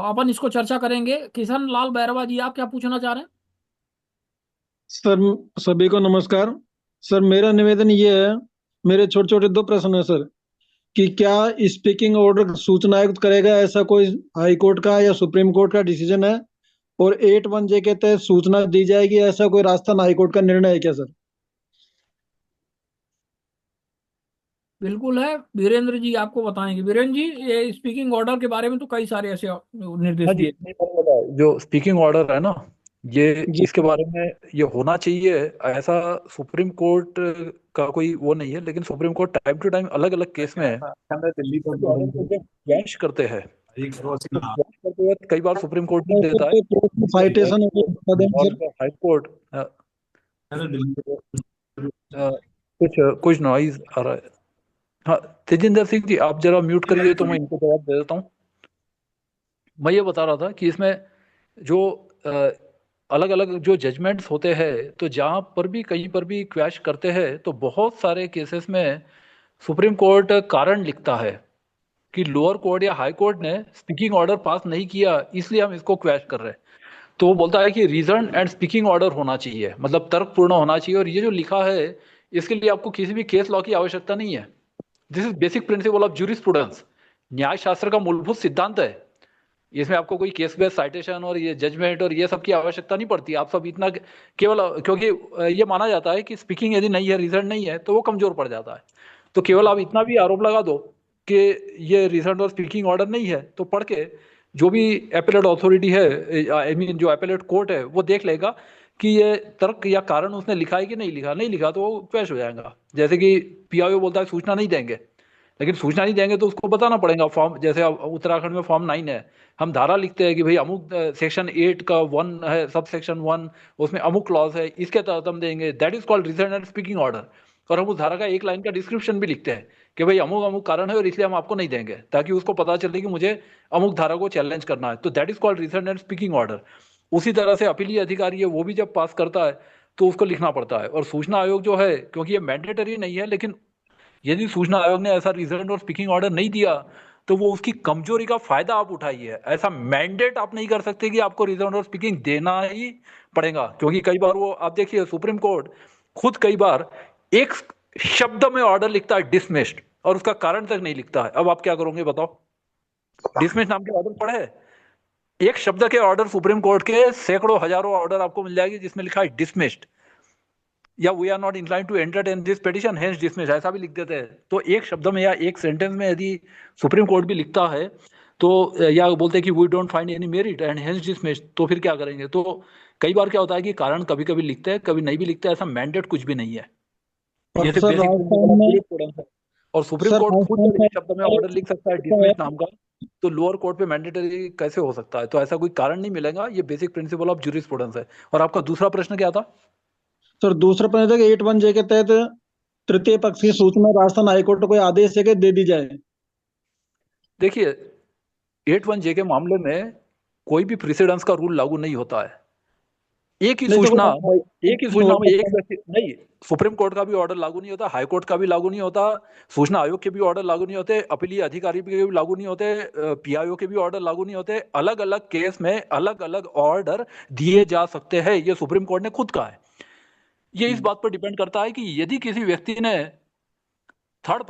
अपन इसको चर्चा करेंगे। किशन लाल बैरवा जी, आप क्या पूछना चाह रहे हैं? सर, सभी को नमस्कार। सर, मेरा निवेदन ये है, मेरे छोटे छोटे दो प्रश्न है सर। कि क्या स्पीकिंग ऑर्डर सूचना आयुक्त करेगा, ऐसा कोई हाई कोर्ट का या सुप्रीम कोर्ट का डिसीजन है? और 8(1) के तहत सूचना दी जाएगी, ऐसा कोई राजस्थान हाई कोर्ट का निर्णय है क्या सर? बिल्कुल है। वीरेंद्र जी आपको बताएंगे। वीरेंद्र जी, ये स्पीकिंग ऑर्डर के बारे में तो कई सारे ऐसे निर्देश हाँ जी, दिए। नहीं, मैंने बोला, जो स्पीकिंग ऑर्डर है ना, ये जी। इसके बारे में ये होना चाहिए। ऐसा सुप्रीम कोर्ट का कोई वो नहीं है, लेकिन supreme court time to time अलग अलग केस में दिल्ली को ऑर्डर को जब क्वैश करते हैं, तो क्वैश करते वक्त कई बार सुप्रीम कोर्ट नहीं सर, देता है। कोई कोर्ट में साइटेशन है तो बता दें और सर। हाई कोर्ट कुछ कुछ नॉइज आ रहा है। हाँ, तेजिंदर सिंह जी, आप जरा म्यूट करिए तो मैं इनको जवाब दे देता हूँ। मैं ये बता रहा था कि इसमें जो अलग अलग जो जजमेंट्स होते हैं, तो जहाँ पर भी कहीं पर भी क्वैश करते हैं, तो बहुत सारे केसेस में सुप्रीम कोर्ट कारण लिखता है कि लोअर कोर्ट या हाई कोर्ट ने स्पीकिंग ऑर्डर पास नहीं किया, इसलिए हम इसको क्वैश कर रहे हैं। तो वो बोलता है कि रीजन एंड स्पीकिंग ऑर्डर होना चाहिए, मतलब तर्कपूर्ण होना चाहिए। और ये जो लिखा है, इसके लिए आपको किसी भी केस लॉ की आवश्यकता नहीं है। This is basic principle of jurisprudence. न्याय शास्त्र का मूलभूत सिद्धांत है। इसमें आपको कोई केस बेस्ड साइटेशन और ये जजमेंट और ये सब की आवश्यकता नहीं पड़ती। आप सब इतना केवल, क्योंकि ये माना जाता है कि स्पीकिंग यदि नहीं है, रीजन नहीं है, तो वो कमजोर पड़ जाता है। तो केवल आप इतना भी आरोप लगा दो कि ये रीजन और स्पीकिंग ऑर्डर नहीं है, तो पढ़ के जो भी एपेलेट अथॉरिटी है, आई मीन जो एपेलेट कोर्ट है, वो देख लेगा कि ये तर्क या कारण उसने लिखा है कि नहीं लिखा। नहीं लिखा तो वो पेश हो जाएगा। जैसे कि पीआईओ बोलता है सूचना नहीं देंगे, लेकिन सूचना नहीं देंगे तो उसको बताना पड़ेगा। फॉर्म, जैसे अब उत्तराखंड में फॉर्म 9 है, हम धारा लिखते हैं कि भाई अमुक सेक्शन 8 का 1 है, सब सेक्शन 1, उसमें अमुक क्लॉज है, इसके तहत हम देंगे। That is called reason and speaking order. और हम उस धारा का एक लाइन का डिस्क्रिप्शन भी लिखते हैं कि भाई अमुक अमुक कारण है और इसलिए हम आपको नहीं देंगे, ताकि उसको पता चले कि मुझे अमुक धारा को चैलेंज करना है। तो that is called reason and speaking order. उसी तरह से अपीलीय अधिकारी है, वो भी जब पास करता है तो उसको लिखना पड़ता है। और सूचना आयोग जो है, क्योंकि ये मैंडेटरी नहीं है, लेकिन यदि सूचना आयोग ने ऐसा रीजन और स्पीकिंग ऑर्डर नहीं दिया, तो वो उसकी कमजोरी का फायदा आप उठाइए। ऐसा मैंडेट आप नहीं कर सकते कि आपको रीजन और स्पीकिंग देना ही पड़ेगा। क्योंकि कई बार वो, आप देखिए, सुप्रीम कोर्ट खुद कई बार एक शब्द में ऑर्डर लिखता है डिसमिस्ड, और उसका कारण तक नहीं लिखता है। अब आप क्या करोगे बताओ? डिसमिस नाम के ऑर्डर पढ़े? एक शब्द के ऑर्डर, सुप्रीम कोर्ट के सैकड़ों हजारों ऑर्डर आपको मिल जाएगी जिसमें लिखा है डिसमिस्ड, या we are not inclined to entertain this petition hence dismiss, ऐसा भी लिख देते हैं। तो एक शब्द में या एक सेंटेंस में यदि सुप्रीम कोर्ट भी लिखता है, तो या बोलते हैं कि we don't find any merit and hence dismiss, तो फिर क्या करेंगे? तो कई बार क्या होता है कि कारण कभी कभी लिखते हैं, कभी नहीं भी लिखते हैं। ऐसा मैंडेट कुछ भी नहीं है। और ये सिर्फ sir basic principle Rajasthan of में जूरिस्प्रूडेंस है। और सुप्रीम सर कोर्ट खुद राजस्थान जब में एक शब्द में ऑर्डर लिख सकता है है। डिसमिस नाम का, तो लोअर कोर्ट पे मैंडेटरी कैसे हो सकता है? तो ऐसा कोई कारण नहीं मिलेगा। ये बेसिक प्रिंसिपल ऑफ जूरिस्प्रूडेंस है। और आपका दूसरा प्रश्न क्या था? सर, दूसरा प्रश्न था कि 8(1) के तहत तृतीय पक्ष की सूचना राजस्थान हाईकोर्ट को कोई आदेश है कि दे दी जाए? देखिए, 8(1) के मामले में कोई भी प्रेसिडेंस का रूल लागू नहीं होता है। एक ही नहीं तो सूचना कोई एक ही हो सूचना में एक सकता है। व्यक्ति नहीं। सुप्रीम कोर्ट का भी ऑर्डर लागू नहीं होता, हाई कोर्ट का भी लागू नहीं होता, सूचना आयोग के भी ऑर्डर लागू नहीं होते, अपीलीय अधिकारी के भी लागू नहीं होते, पीआईओ के भी ऑर्डर लागू नहीं होते। अलग अलग केस में अलग अलग ऑर्डर दिए जा सकते हैं, ये सुप्रीम कोर्ट ने खुद कहा है। ये इस बात पर डिपेंड करता है कि यदि किसी व्यक्ति ने थर्ड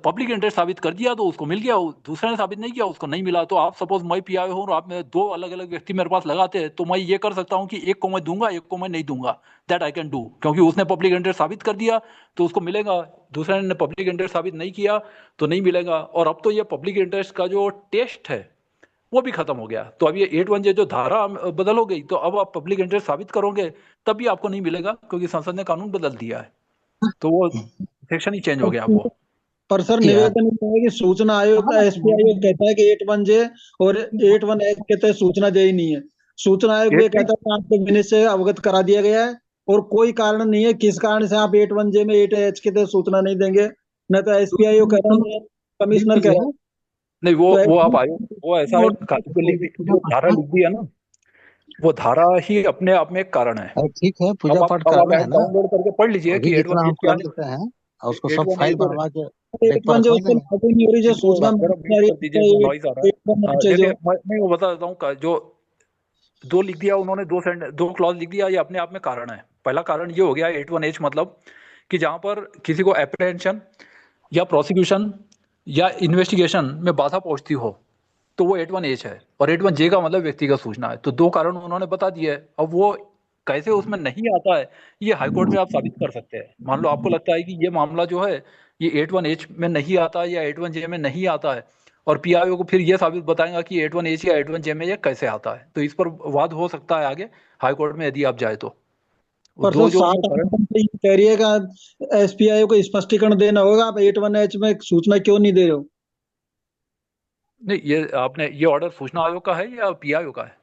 पब्लिक इंटरेस्ट साबित कर दिया तो उसको मिल गया, दूसरे ने साबित नहीं किया उसको नहीं मिला। तो आप सपोज मैं पीआई हूँ और आप में दो अलग अलग व्यक्ति मेरे पास लगाते हैं, तो मैं ये कर सकता हूँ कि एक को मैं दूंगा, एक को मैं नहीं दूंगा। दैट आई कैन डू, क्योंकि उसने पब्लिक इंटरेस्ट साबित कर दिया तो उसको मिलेगा, दूसरे ने पब्लिक इंटरेस्ट साबित नहीं किया तो नहीं मिलेगा। और अब तो ये पब्लिक इंटरेस्ट का जो टेस्ट है वो भी खत्म हो गया। तो अब ये 8(1) जो धारा बदल हो गई, तो अब आप पब्लिक इंटरेस्ट साबित करोगे तब भी आपको नहीं मिलेगा, क्योंकि संसद ने कानून बदल दिया है। तो वो सेक्शन ही चेंज हो गया वो। पर सर, यार, निवेदन ये है कि सूचना आयोग का एसपी आयोग कहता है कि 8(1) और 8(1) एक्ट के तहत सूचना दे ही नहीं है। सूचना आयोग भी कहता है कि आपको मिनट से अवगत करा दिया गया है और कोई कारण नहीं है किस कारण से आप 8(1) में 8(H) के तहत सूचना नहीं देंगे। न तो एसपी आयोग कह रहा है, कमिश्नर कह रहा है। नहीं, तो वो आप आयोग, वो ऐसा है, जो जो धारा लिख दी है ना, वो धारा ही अपने आप में एक कारण है। अरे ठीक है, पूजा अब आप पाठ अब आप करना है ऐप ना। डाउनलोड करके पढ़ लीजिए अभी कि जितना 8(1) हम क्या कर है। लेते हैं। और उसको सब 818 फाइल तो बनवा के एट एक पर वन जो रखवा उसको देंगे। लागू नहीं हो रही, जो इनको सूचना जरा मिलती म्यूट जा रही कर दीजिए, इसमें नॉइज आ रहा है। 818 है जो देखिए मैं वो बता देता हूँ जो दो लिख दिया उन्होंने, दो क्लॉज लिख दिया, ये अपने आप में कारण है। पहला कारण ये हो गया 81H, मतलब कि जहां पर किसी को एप्रीहेंशन या प्रोसिक्यूशन या इन्वेस्टिगेशन में बाधा पहुंचती हो तो वो 81H है, और 81J का मतलब व्यक्तिगत सूचना है। तो दो कारण उन्होंने बता दिए है। अब वो कैसे उसमें नहीं आता है, ये हाईकोर्ट में आप साबित कर सकते हैं। मान लो आपको लगता है कि ये मामला जो है ये 81H में नहीं आता है या 81J में नहीं आता है, और पीआईओ को फिर ये साबित बताएगा कि 81H या 81J में ये कैसे आता है, तो इस पर वाद हो सकता है आगे हाईकोर्ट में, यदि आप जाए तो। वो पर दो सर जो उन्होंने 7 8 कारण, दिन से ये कह रही है कि एसपीआई को स्पष्टीकरण देना होगा, आप 818 में सूचना क्यों नहीं दे रहे हो? नहीं ये आपने ये ऑर्डर सूचना आयोग का है या पीआईओ का है?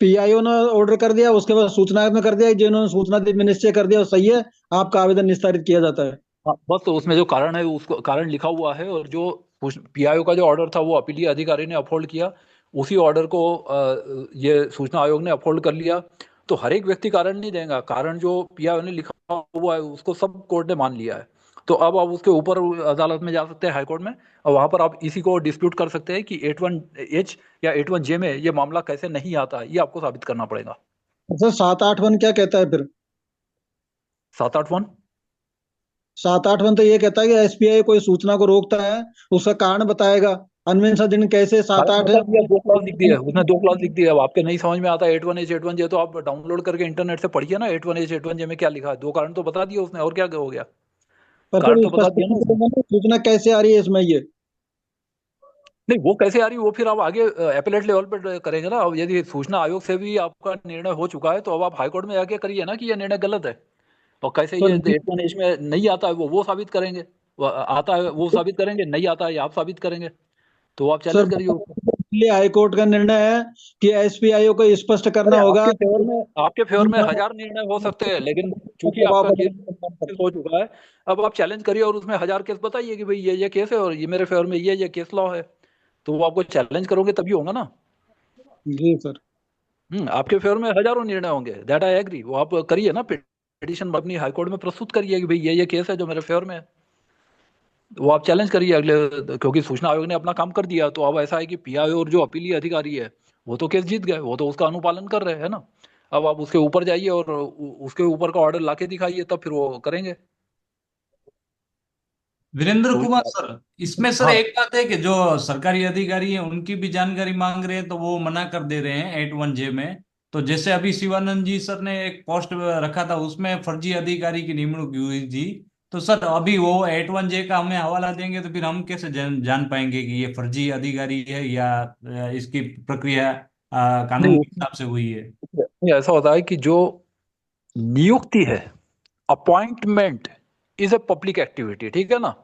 पीआईओ ने ऑर्डर कर दिया, उसके बाद सूचना आयोग ने कर दिया, जिन्होंने सूचना दी निश्चय कर दिया वो सही है, आपका आवेदन निस्तारित किया जाता है। हाँ बस, तो उसमें जो कारण है उसको कारण लिखा हुआ है, और जो पीआईओ का जो ऑर्डर था वो अपीलीय अधिकारी ने अपहोल्ड किया, उसी ऑर्डर को ये सूचना आयोग ने अपहोल्ड कर लिया। तो हर एक व्यक्ति कारण नहीं देगा, कारण जो पीआईओ ने लिखा हुआ है उसको सब कोर्ट ने मान लिया है। तो अब आप उसके ऊपर अदालत में जा सकते हैं, हाईकोर्ट में, और वहां पर आप इसी को डिस्प्यूट कर सकते हैं कि 81H या 81J में ये मामला कैसे नहीं आता है, ये आपको साबित करना पड़ेगा। सर 781 क्या कहता है फिर? 781 781 तो ये कहता है कि एसपीआई कोई सूचना को रोकता है, उसका कारण बताएगा। अनवेंसा दिन कैसे सात कारण आठ बता दिया, दो क्लॉज लिख दिया, उसने दो क्लॉज लिख दिया। अब आपके नहीं समझ में आता 81H 81J, तो आप डाउनलोड करके इंटरनेट से पढ़िए ना 81H 81J में क्या लिखा है। दो कारण तो बता दिया उसने, और क्या हो गया, पर कारण फिर तो बता दिया स्पष्टीकरण ना उसने। करेगा ना, सूचना कैसे आ रही है इसमें ये? नहीं वो कैसे आ रही है वो फिर आप आगे एपेलेट लेवल पर करेंगे ना। अब यदि सूचना आयोग से भी आपका निर्णय हो चुका है तो अब आप हाईकोर्ट में जाके करिए ना कि ये निर्णय गलत है, और कैसे सर ये 81H में नहीं आता है वो साबित करेंगे। वो आता है वो साबित करेंगे, नहीं आता है आप साबित करेंगे, तो आप सर चैलेंज करिए उसको। इसलिए हाईकोर्ट का निर्णय है कि एसपीआई को स्पष्ट करना अरे होगा। आपके फेवर में हजार निर्णय हो सकते हैं, लेकिन चूंकि आपका केस हो चुका है, अब आप चैलेंज करिए और उसमें हजार केस बताइए कि भाई ये केस है और ये मेरे फेवर में ये केस लॉ है, तो वो आपको चैलेंज करोगे तभी होगा ना। जी सर। आपके फेवर में हजारों निर्णय होंगे, दैट आई एग्री, वो आप करिए ना, पिटीशन अपनी हाई कोर्ट में प्रस्तुत करिए कि भाई ये केस है जो मेरे फेवर में है, वो आप चैलेंज करिए अगले। क्योंकि सूचना आयोग ने अपना काम कर दिया, तो अब ऐसा है कि पीआईओ और जो अपीलीय अधिकारी है वो तो केस जीत गए, वो तो उसका अनुपालन कर रहे हैं ना। अब आप उसके ऊपर जाइए और उसके ऊपर का ऑर्डर लाके दिखाइए, तब फिर वो करेंगे। वीरेंद्र तो कुमार सर, इसमें सर हाँ एक बात है कि जो सरकारी अधिकारी हैं उनकी भी जानकारी मांग रहे हैं तो वो मना कर दे रहे हैं 81J में। तो जैसे अभी शिवानंद जी सर ने एक पोस्ट रखा था उसमें फर्जी अधिकारी की निमणूक हुई थी। तो सर अभी वो 81J का हमें हवाला देंगे तो फिर हम कैसे जान पाएंगे कि ये फर्जी अधिकारी है या इसकी प्रक्रिया कानून नहीं के हिसाब से हुई है। उसमें ऐसा होता है कि जो नियुक्ति है, appointment is a public activity, ठीक है ना।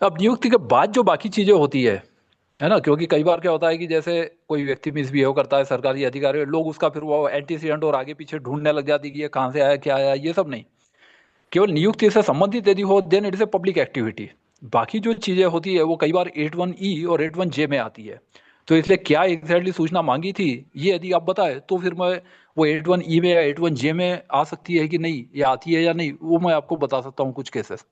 अब नियुक्ति के बाद जो बाकी चीजें होती है ना, क्योंकि कई बार क्या होता है कि जैसे कोई व्यक्ति मिसबिहेव करता है, सरकारी अधिकारी लोग उसका फिर वो एंटीसीडेंट और आगे पीछे ढूंढने लग जाती है कि ये कहाँ से आया क्या आया, ये सब नहीं। केवल नियुक्ति से संबंधित यदि हो then it is a public activity. बाकी जो चीजें होती है वो कई बार 81E और 81J में आती है। तो इसलिए क्या एग्जैक्टली सूचना मांगी थी ये यदि आप बताए तो फिर मैं वो 81E में या 81J में आ सकती है कि नहीं, या आती है या नहीं, वो मैं आपको बता सकता हूँ कुछ केसेस।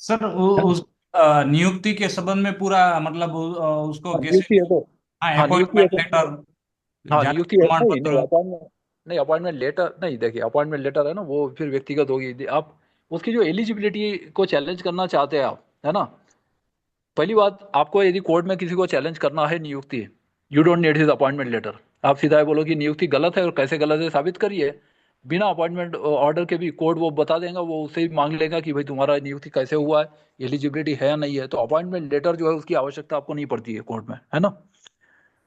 सर उस नियुक्ति के संबंध में पूरा मतलब उसको हाँ कैसे। नियुक्ति है तो, हाँ, हाँ नियुक्ति है अपॉइंटमेंट तो, लेटर, हाँ जाति नियुक्ति है, प्रमाण नहीं नहीं पत्र। अपॉइंटमेंट, नहीं अपॉइंटमेंट लेटर नहीं, देखिए अपॉइंटमेंट लेटर है ना वो फिर व्यक्तिगत होगी। आप उसकी जो एलिजिबिलिटी को चैलेंज करना चाहते हैं आप, है ना। पहली बात, आपको यदि कोर्ट में किसी को चैलेंज करना है नियुक्ति, you don't need his appointment letter. आप सीधा ही बोलो कि नियुक्ति गलत है और कैसे गलत है साबित करिए, बिना अपॉइंटमेंट ऑर्डर के भी कोर्ट वो बता देगा, वो उससे ही मांग लेगा कि भाई तुम्हारा नियुक्ति कैसे हुआ है, एलिजिबिलिटी है या नहीं है। तो अपॉइंटमेंट लेटर जो है उसकी आवश्यकता आपको नहीं पड़ती है कोर्ट में, है ना।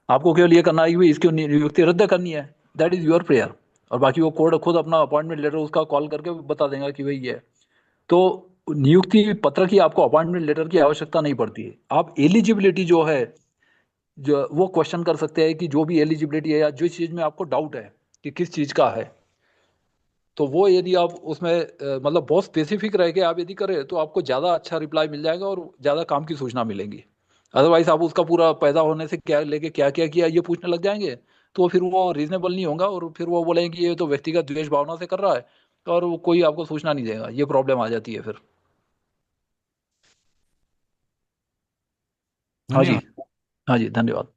आपको केवल ये करना है कि भाई इसकी नियुक्ति रद्द करनी है, दैट इज योर प्रेयर। और बाकी वो कोर्ट खुद अपना अपॉइंटमेंट लेटर उसका कॉल करके बता देगा कि भाई ये है। तो नियुक्ति पत्र की आपको अपॉइंटमेंट लेटर की आवश्यकता नहीं पड़ती है। आप एलिजिबिलिटी जो है जो वो क्वेश्चन कर सकते हैं कि जो भी एलिजिबिलिटी है या जिस चीज़ में आपको डाउट है कि किस चीज़ का है, तो वो यदि आप उसमें मतलब बहुत स्पेसिफिक रह के आप यदि करें तो आपको ज़्यादा अच्छा रिप्लाई मिल जाएगा और ज़्यादा काम की सूचना मिलेंगी। अदरवाइज आप उसका पूरा पैदा होने से क्या लेके क्या क्या किया ये पूछने लग जाएंगे, तो फिर वो रीजनेबल नहीं होगा और फिर वो बोलेंगे कि ये तो व्यक्तिगत द्वेष भावना से कर रहा है और वो कोई आपको सूचना नहीं देगा, ये प्रॉब्लम आ जाती है फिर। हाँ जी, धन्यवाद। हाँ जी, धन्यवाद।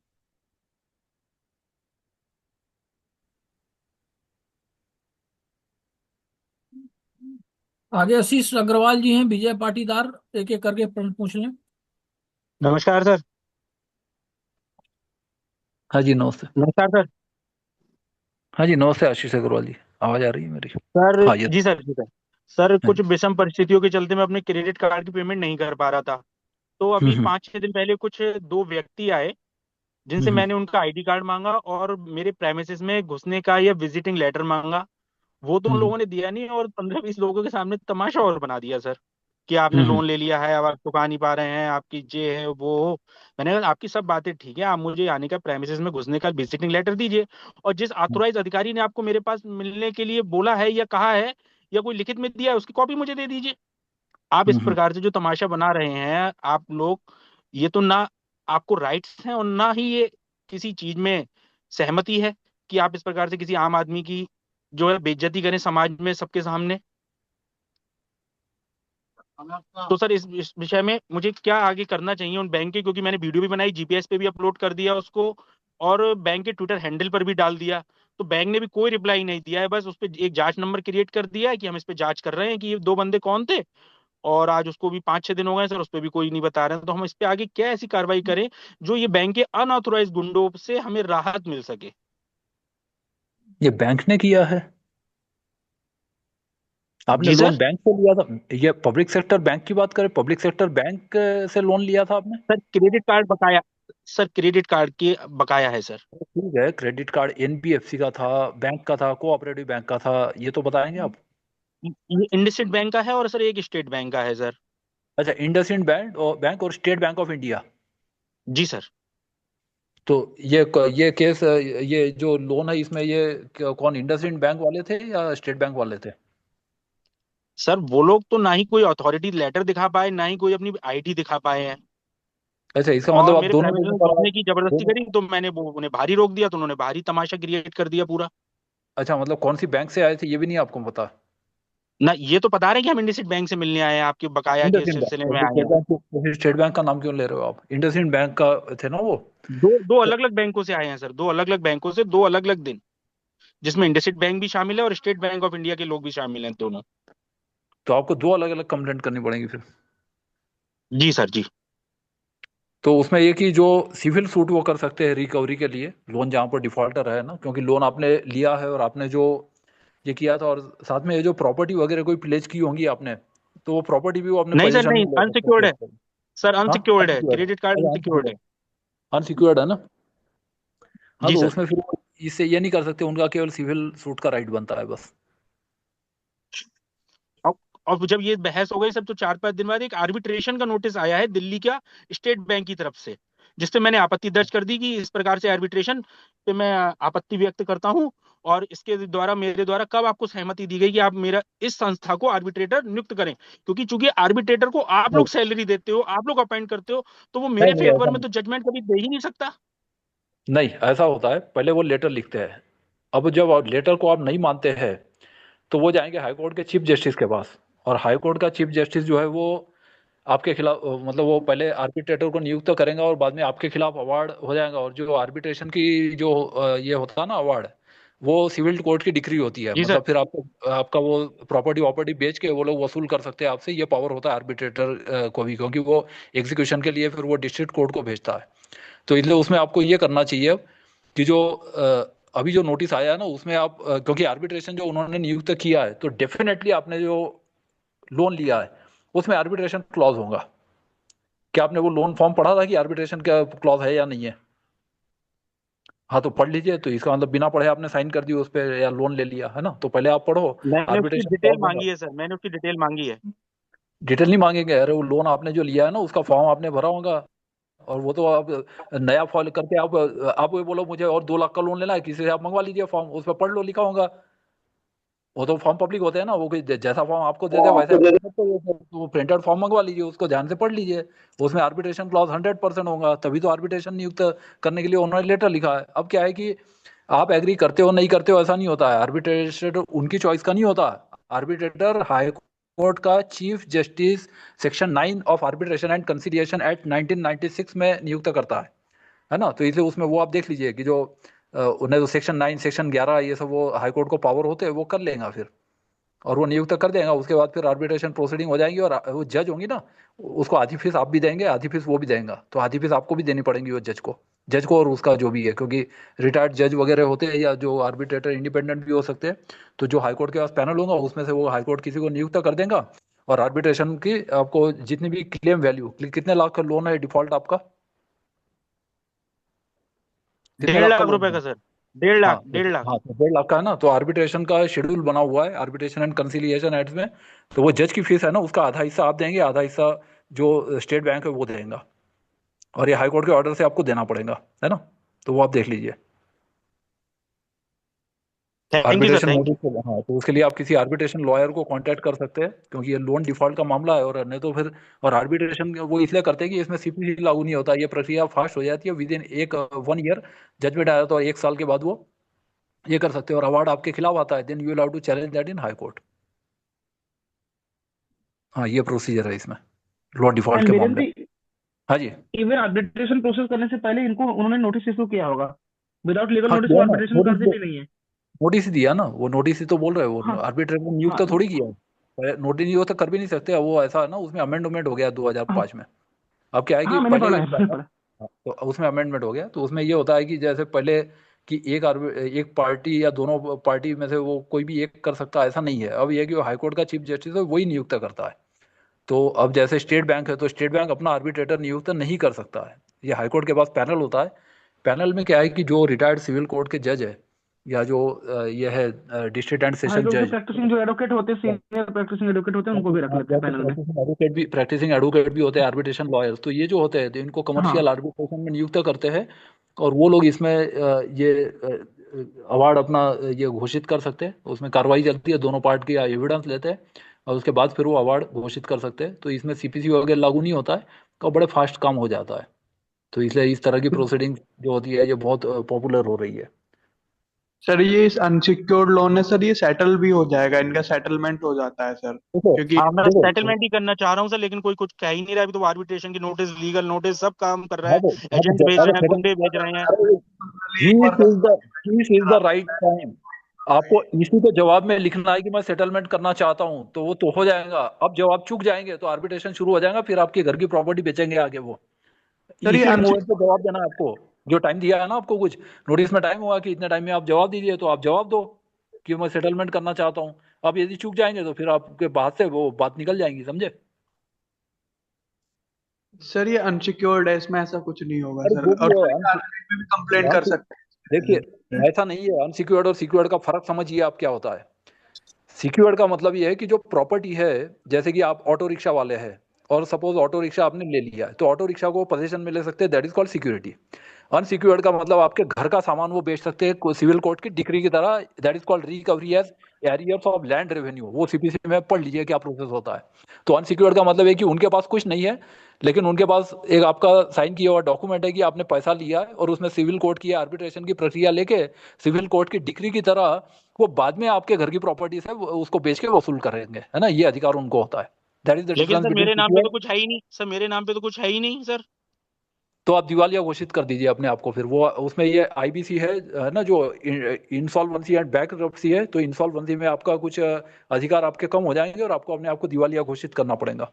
आगे आशीष अग्रवाल जी हैं, विजय पाटीदार, एक एक करके प्रश्न पूछ लें। नमस्कार सर। हाँ जी, नमस्ते। नमस्कार सर। हाँ जी, नमस्ते आशीष अग्रवाल जी, आवाज आ रही है मेरी? सर हाँ, ये जी सर, जी सर। सर हाँ कुछ जी। विषम परिस्थितियों के चलते मैं अपने क्रेडिट कार्ड की पेमेंट नहीं कर पा रहा था। तो हम्म, अभी हम्म, 5-6 दिन पहले कुछ दो व्यक्ति आए जिनसे हम्म, मैंने उनका आईडी कार्ड मांगा और मेरे प्रेमिसेस में घुसने का या विजिटिंग लेटर मांगा। वो तो उन हम्म, लोगों ने दिया नहीं और 15-20 लोगों के सामने तमाशा और बना दिया सर कि आपने हम्म, लोन ले लिया है, अब आप चुका नहीं पा रहे हैं, आपकी ये है वो हो। मैंने कहा आपकी सब बातें ठीक है, आप मुझे आने का प्रेमिसेस में घुसने का विजिटिंग लेटर दीजिए और जिस ऑथोराइज अधिकारी ने आपको मेरे पास मिलने के लिए बोला है या कहा है या कोई लिखित में दिया है उसकी कॉपी मुझे दे दीजिए। आप इस हम्म, प्रकार से जो तमाशा बना रहे हैं आप लोग, ये तो ना आपको राइट्स हैं और ना ही ये किसी चीज में सहमति है कि आप इस प्रकार से किसी आम आदमी की जो है बेइज्जती करें समाज में सबके सामने। तो सर इस विषय में मुझे क्या आगे करना चाहिए उन बैंक के, क्योंकि मैंने वीडियो भी बनाई, जीपीएस पे भी अपलोड कर दिया उसको और बैंक के ट्विटर हैंडल पर भी डाल दिया। तो बैंक ने भी कोई रिप्लाई नहीं दिया है, बस उस पर एक जांच नंबर क्रिएट कर दिया है कि हम इस पे जांच कर रहे हैं कि ये दो बंदे कौन थे। और आज उसको भी 5-6 दिन हो गए सर, उस पर भी कोई नहीं बता रहे हैं। तो हम इस पे आगे क्या ऐसी कार्रवाई करें जो ये बैंक के अनऑथोराइज गुंडों से हमें राहत मिल सके। ये बैंक ने किया है? आपने जी लोन सर। बैंक से लिया था? ये पब्लिक सेक्टर बैंक की बात करें, पब्लिक सेक्टर बैंक से लोन लिया था आपने? सर क्रेडिट कार्ड बकाया, सर क्रेडिट कार्ड के बकाया है सर। ठीक है, क्रेडिट कार्ड एनबीएफसी का था, बैंक का था, कोऑपरेटिव बैंक का था, ये तो बताएंगे आप? ये इंडसइंड बैंक का है और सर एक स्टेट बैंक का है सर। अच्छा, इंडसइंड बैंक और स्टेट बैंक ऑफ इंडिया। जी सर। तो ये केस, ये जो लोन है इसमें ये कौन, इंडसइंड बैंक वाले थे या स्टेट बैंक वाले थे? सर वो लोग तो ना ही कोई अथॉरिटी लेटर दिखा पाए ना ही कोई अपनी आईडी दिखा पाए हैं अच्छा, इसका मतलब और आप मेरे दोनों प्राइवेट लोगों में का घुसने की जबरदस्ती दोनों करी तो मैंने वो उन्हें भारी रोक दिया तो उन्होंने भारी तमाशा क्रिएट कर दिया पूरा। अच्छा, मतलब कौन सी बैंक से आए थे ये भी नहीं आपको पता? ना ये तो बता रहे हैं कि हम इंडसइंड बैंक से मिलने आए हैं, आपके बकाया के इंडसइंड सिलसिले बैंक, में तो आए स्टेट हैं। बैंक तो स्टेट बैंक का नाम क्यों ले रहे हो आप? इंडसइंड बैंक का थे ना वो? दो दो तो अलग अलग बैंकों से आए हैं सर, दो अलग अलग बैंकों से, दो अलग अलग दिन, जिसमें इंडसइंड बैंक भी शामिल है और स्टेट बैंक ऑफ इंडिया के लोग भी शामिल हैं दोनों। तो आपको दो अलग अलग कंप्लेंट करनी पड़ेगी फिर। जी सर जी। तो उसमें ये कि जो सिविल सूट वो कर सकते हैं रिकवरी के लिए, लोन जहाँ पर डिफॉल्टर है ना, क्योंकि लोन आपने लिया है और आपने जो ये किया था, और साथ में ये जो प्रॉपर्टी वगैरह कोई प्लेज की होंगी आपने, तो वो प्रॉपर्टी भी वो अपने नहीं सर पोजीशन में नहीं, ले सकते अनसिक्योर्ड है हैं। सर, हाँ, अनसिक्योर्ड है, अनसिक्योर्ड। क्रेडिट कार्ड अच्छा, अनसिक्योर्ड है। अनसिक्योर्ड है ना? हाँ, जी तो सर। उसमें फिर इससे ये नहीं कर सकते, उनका केवल सिविल सूट का राइट बनता है बस। और और जब ये बहस हो गई सब तो 4-5 दिन बाद एक आर्बिट्रेशन का नोटिस आया है दिल्ली का स्टेट बैंक की तरफ से, जिसपे मैंने आपत्ति दर्ज कर दी कि इस प्रकार से आर्बिट्रेशन पे मैं आपत्ति व्यक्त करता हूं और इसके द्वारा मेरे द्वारा कब आपको सहमति दी गई कि आप मेरा इस संस्था को आर्बिट्रेटर नियुक्त करें, क्योंकि चूंकि आर्बिट्रेटर को आप नहीं, लोग सैलरी देते हो, आप लोग अपॉइंट करते हो, तो वो नहीं, मेरे नहीं, फेवर ऐसा में नहीं। तो जजमेंट कभी दे ही नहीं सकता। नहीं, ऐसा होता है, पहले वो लेटर लिखते हैं। अब जब लेटर को आप नहीं मानते हैं तो वो जाएंगे हाई कोर्ट के चीफ जस्टिस के पास, और हाई कोर्ट का चीफ जस्टिस जो है वो आपके खिलाफ, मतलब वो पहले आर्बिट्रेटर को नियुक्त करेंगे और बाद में आपके खिलाफ अवार्ड हो जाएगा। और जो आर्बिट्रेशन की जो ये होता है ना अवार्ड, वो सिविल कोर्ट की डिक्री होती है, जी सर। मतलब फिर आपको आपका वो प्रॉपर्टी वॉपर्टी बेच के वो लोग वसूल कर सकते हैं आपसे, ये पावर होता है आर्बिट्रेटर को भी, क्योंकि वो एग्जीक्यूशन के लिए फिर वो डिस्ट्रिक्ट कोर्ट को भेजता है। तो इसलिए उसमें आपको ये करना चाहिए कि जो अभी जो नोटिस आया है ना उसमें आप, क्योंकि आर्बिट्रेशन जो उन्होंने नियुक्त किया है, तो डेफिनेटली आपने जो लोन लिया है उसमें आर्बिट्रेशन क्लॉज होगा। क्या आपने वो लोन फॉर्म पढ़ा था कि आर्बिट्रेशन का क्लॉज है या नहीं है? हाँ, तो पढ़ लीजिए। तो इसका मतलब बिना पढ़े आपने साइन कर दी उस पर या लोन ले लिया है ना, तो पहले आप पढ़ो, मैंने उसकी आर्बिट्रेशन डिटेल क्लॉज होगा। मांगी है सर, मैंने उसकी डिटेल मांगी है। डिटेल नहीं मांगेंगे, अरे वो लोन आपने जो लिया है ना उसका फॉर्म आपने भरा होगा, और वो तो आप नया फॉल करके आप ये बोलो मुझे और 2 लाख का लोन लेना है, किसी से आप मंगवा लीजिए फॉर्म, उस पर पढ़ लो, लिखा होगा। वो तो फॉर्म पब्लिक होते हैं ना, वो जैसा फॉर्म आपको दे दे वैसे आप भर सकते हो। तो वो प्रिंटेड फॉर्म मंगवा लीजिए, उसको ध्यान से पढ़ लीजिए। उसमें आर्बिट्रेशन क्लॉज 100% होगा, तभी तो आर्बिट्रेशन नियुक्त करने के लिए उन्होंने लेटर लिखा है। अब क्या है कि आप एग्री करते हो नहीं करते हो ऐसा नहीं होता है, आर्बिट्रेटर उनकी चॉइस का नहीं होता। आर्बिट्रेटर हाई कोर्ट का chief justice section 9 of arbitration and conciliation act 1996 में नियुक्त करता है ना। तो इसलिए उसमें वो आप देख लीजिए कि जो उन्हें तो सेक्शन 9 सेक्शन 11 ये सब वो हाई कोर्ट को पावर होते हैं, वो कर लेगा फिर, और वो नियुक्त कर देगा। उसके बाद फिर आर्बिट्रेशन प्रोसीडिंग हो जाएंगी, और वो जज होंगी ना, उसको आधी फीस आप भी देंगे, आधी फीस वो भी देंगे, तो आधी फीस आपको भी देनी पड़ेगी वो जज को और उसका जो भी है, क्योंकि रिटायर्ड जज वगैरह होते हैं या जो आर्बिट्रेटर इंडिपेंडेंट भी हो सकते हैं। तो जो हाईकोर्ट के पास पैनल होगा उसमें से वो हाईकोर्ट किसी को नियुक्त कर देगा, और आर्बिट्रेशन की आपको जितनी भी क्लेम वैल्यू, कितने लाख का लोन है डिफॉल्ट आपका, कितने 1.5 लाख का लाख लोन रुपए है? का सर, 1.5 हाँ लाख, 1.5 लाख। हाँ, तो 1.5 लाख का है ना। तो आर्बिट्रेशन का शेड्यूल बना हुआ है आर्बिट्रेशन एंड कंसिलिएशन एक्ट में। तो वो जज की फीस है ना, उसका आधा हिस्सा आप देंगे, आधा हिस्सा जो स्टेट बैंक है वो देगा, और ये हाई कोर्ट के ऑर्डर से आपको देना पड़ेगा, है ना। तो वो आप देख लीजिए thank you sir, arbitration thank you. Notice. हाँ, तो उसके लिए आप किसी आर्बिट्रेशन लॉयर को कांटेक्ट कर सकते हैं, क्योंकि ये लोन डिफॉल्ट का मामला है, और नहीं तो फिर, और आर्बिट्रेशन वो इसलिए करते हैं कि इसमें सीपीसी लागू नहीं होता, ये प्रक्रिया फास्ट हो जाती है, विद इन 1 ईयर जजमेंट आया तो 1 साल के बाद वो ये कर सकते हैं, और अवार्ड आपके खिलाफ आता है, then you will have to challenge that in high court. हाँ, ये प्रोसीजर है इसमें लोन डिफॉल्ट एंड के वीरेंद्र मामले। जी, हाँ जी। इवन आर्बिट्रेशन प्रोसेस करने से पहले इनको उन्होंने नोटिस इशू किया होगा। विदाउट लीगल हाँ, नोटिस वो किया ना, आर्बिट्रेशन कर देते नहीं है। नोटिस ही दिया ना, वो नोटिस ही तो बोल रहे हैं, वो हाँ आर्बिट्रेटर नियुक्त हाँ तो थोड़ी किया है, नोटिस नहीं हो तो कर भी नहीं सकते। वो ऐसा है ना, उसमें अमेंडमेंट हो गया 2005 में। अब क्या है कि हाँ, मैंने पहले पढ़ा है, मैंने पढ़ा। हाँ, तो उसमें अमेंडमेंट हो गया, तो उसमें ये होता है कि जैसे पहले कि एक पार्टी या दोनों पार्टी में से वो कोई भी एक कर सकता है, ऐसा नहीं है। अब ये है कि हाई कोर्ट का चीफ जस्टिस है, वही नियुक्त करता है। तो अब जैसे स्टेट बैंक है, तो स्टेट बैंक अपना आर्बिट्रेटर नियुक्त नहीं कर सकता है, ये हाई कोर्ट के पास पैनल होता है। पैनल में क्या है कि जो रिटायर्ड सिविल कोर्ट के जज है, या जो ये है district and high session court के जज, प्रैक्टिसिंग जो एडवोकेट होते हैं, सीनियर प्रैक्टिसिंग एडवोकेट होते हैं, उनको भी रख लेते हैं पैनल में। प्रैक्टिसिंग एडवोकेट भी होते हैं, आर्बिट्रेशन लॉयर्स, तो ये जो होते हैं तो इनको कमर्शियल हाँ, आर्बिट्रेशन में नियुक्त करते हैं, और वो लोग इसमें ये अवार्ड अपना ये घोषित कर सकते हैं। उसमें कार्रवाई चलती है, दोनों पार्ट की एविडेंस लेते हैं, और उसके बाद फिर वो अवार्ड घोषित कर सकते हैं। तो इसमें सीपीसी वगैरह लागू नहीं होता है, तो बड़े फास्ट काम हो जाता है। तो इसलिए इस तरह की प्रोसीडिंग जो होती है ये बहुत पॉपुलर हो रही है। सर ये अनसिक्योर्ड लोन है सर, ये सेटल भी हो जाएगा, इनका सेटलमेंट हो जाता है सर, देखो क्योंकि हाँ, मैं देखो सेटलमेंट ही करना चाह रहा हूँ सर, लेकिन कोई कुछ कह ही नहीं रहा। अभी तो आर्बिट्रेशन की नोटिस, लीगल नोटिस, सब काम कर रहा हाँ है, तो एजेंट भेज अरे रहे हैं, गुंडे भेज रहे हैं। This is the right time. आपको इसी के जवाब में लिखना है कि मैं सेटलमेंट करना चाहता हूं, तो वो तो हो जाएगा। अब जब आप चूक जाएंगे तो आर्बिट्रेशन शुरू हो जाएगा, फिर आपके घर की प्रॉपर्टी बेचेंगे आगे वो। सर ये इसी मोमेंट पे जवाब देना है आपको, जो टाइम दिया है ना आपको, कुछ नोटिस में टाइम हुआ कि इतने टाइम में आप जवाब दीजिए, तो आप जवाब दो कि मैं सेटलमेंट करना चाहता हूँ। अब यदि चूक जाएंगे तो फिर आपके बात से वो बात निकल जाएंगी, समझे। सर ये अनसिक्योर्ड है, इसमें ऐसा कुछ नहीं होगा अरे सर, जो और भी में भी कंप्लेंट कर है, सकते देखिए हैं। ऐसा नहीं है। अनसिक्योर्ड और सिक्योर्ड का फर्क समझिए आप क्या होता है। सिक्योर्ड का मतलब ये है कि जो प्रॉपर्टी है, जैसे कि आप ऑटो रिक्शा वाले हैं, और सपोज ऑटो रिक्शा आपने ले लिया है, तो ऑटो रिक्शा को पोजीशन में ले सकते हैं, that is called security. Unsecured का मतलब आपके घर का सामान वो बेच सकते हैं सिविल कोर्ट की डिक्री की तरह, that is called recovery as arrears of land revenue. वो सीपीसी में पढ़ लीजिए क्या प्रोसेस होता है। तो अनसिक्योर्ड का मतलब है कि उनके पास कुछ नहीं है, लेकिन उनके पास एक आपका साइन किया हुआ डॉक्यूमेंट है कि आपने पैसा लिया है, और उसमें सिविल कोर्ट की आर्बिट्रेशन की प्रक्रिया लेके सिविल कोर्ट की डिक्री की तरह वो बाद में आपके घर की प्रॉपर्टी से उसको बेच के वसूल करेंगे, है ना। ये अधिकार उनको होता है। दैट इज द लेकिन डिफरेंस सर बिटवीन मेरे नाम पे तो सिक्योर्ड। कुछ है ही नहीं सर, मेरे नाम पे तो कुछ है ही नहीं सर। तो आप दिवालिया घोषित कर दीजिए अपने आप को, फिर वो उसमें ये आईबीसी है ना, जो इंसॉल्वेंसी एंड बैंकरप्सी है। तो इंसॉल्वेंसी में आपका कुछ अधिकार आपके कम हो जाएंगे, और आपको अपने आप को दिवालिया घोषित करना पड़ेगा।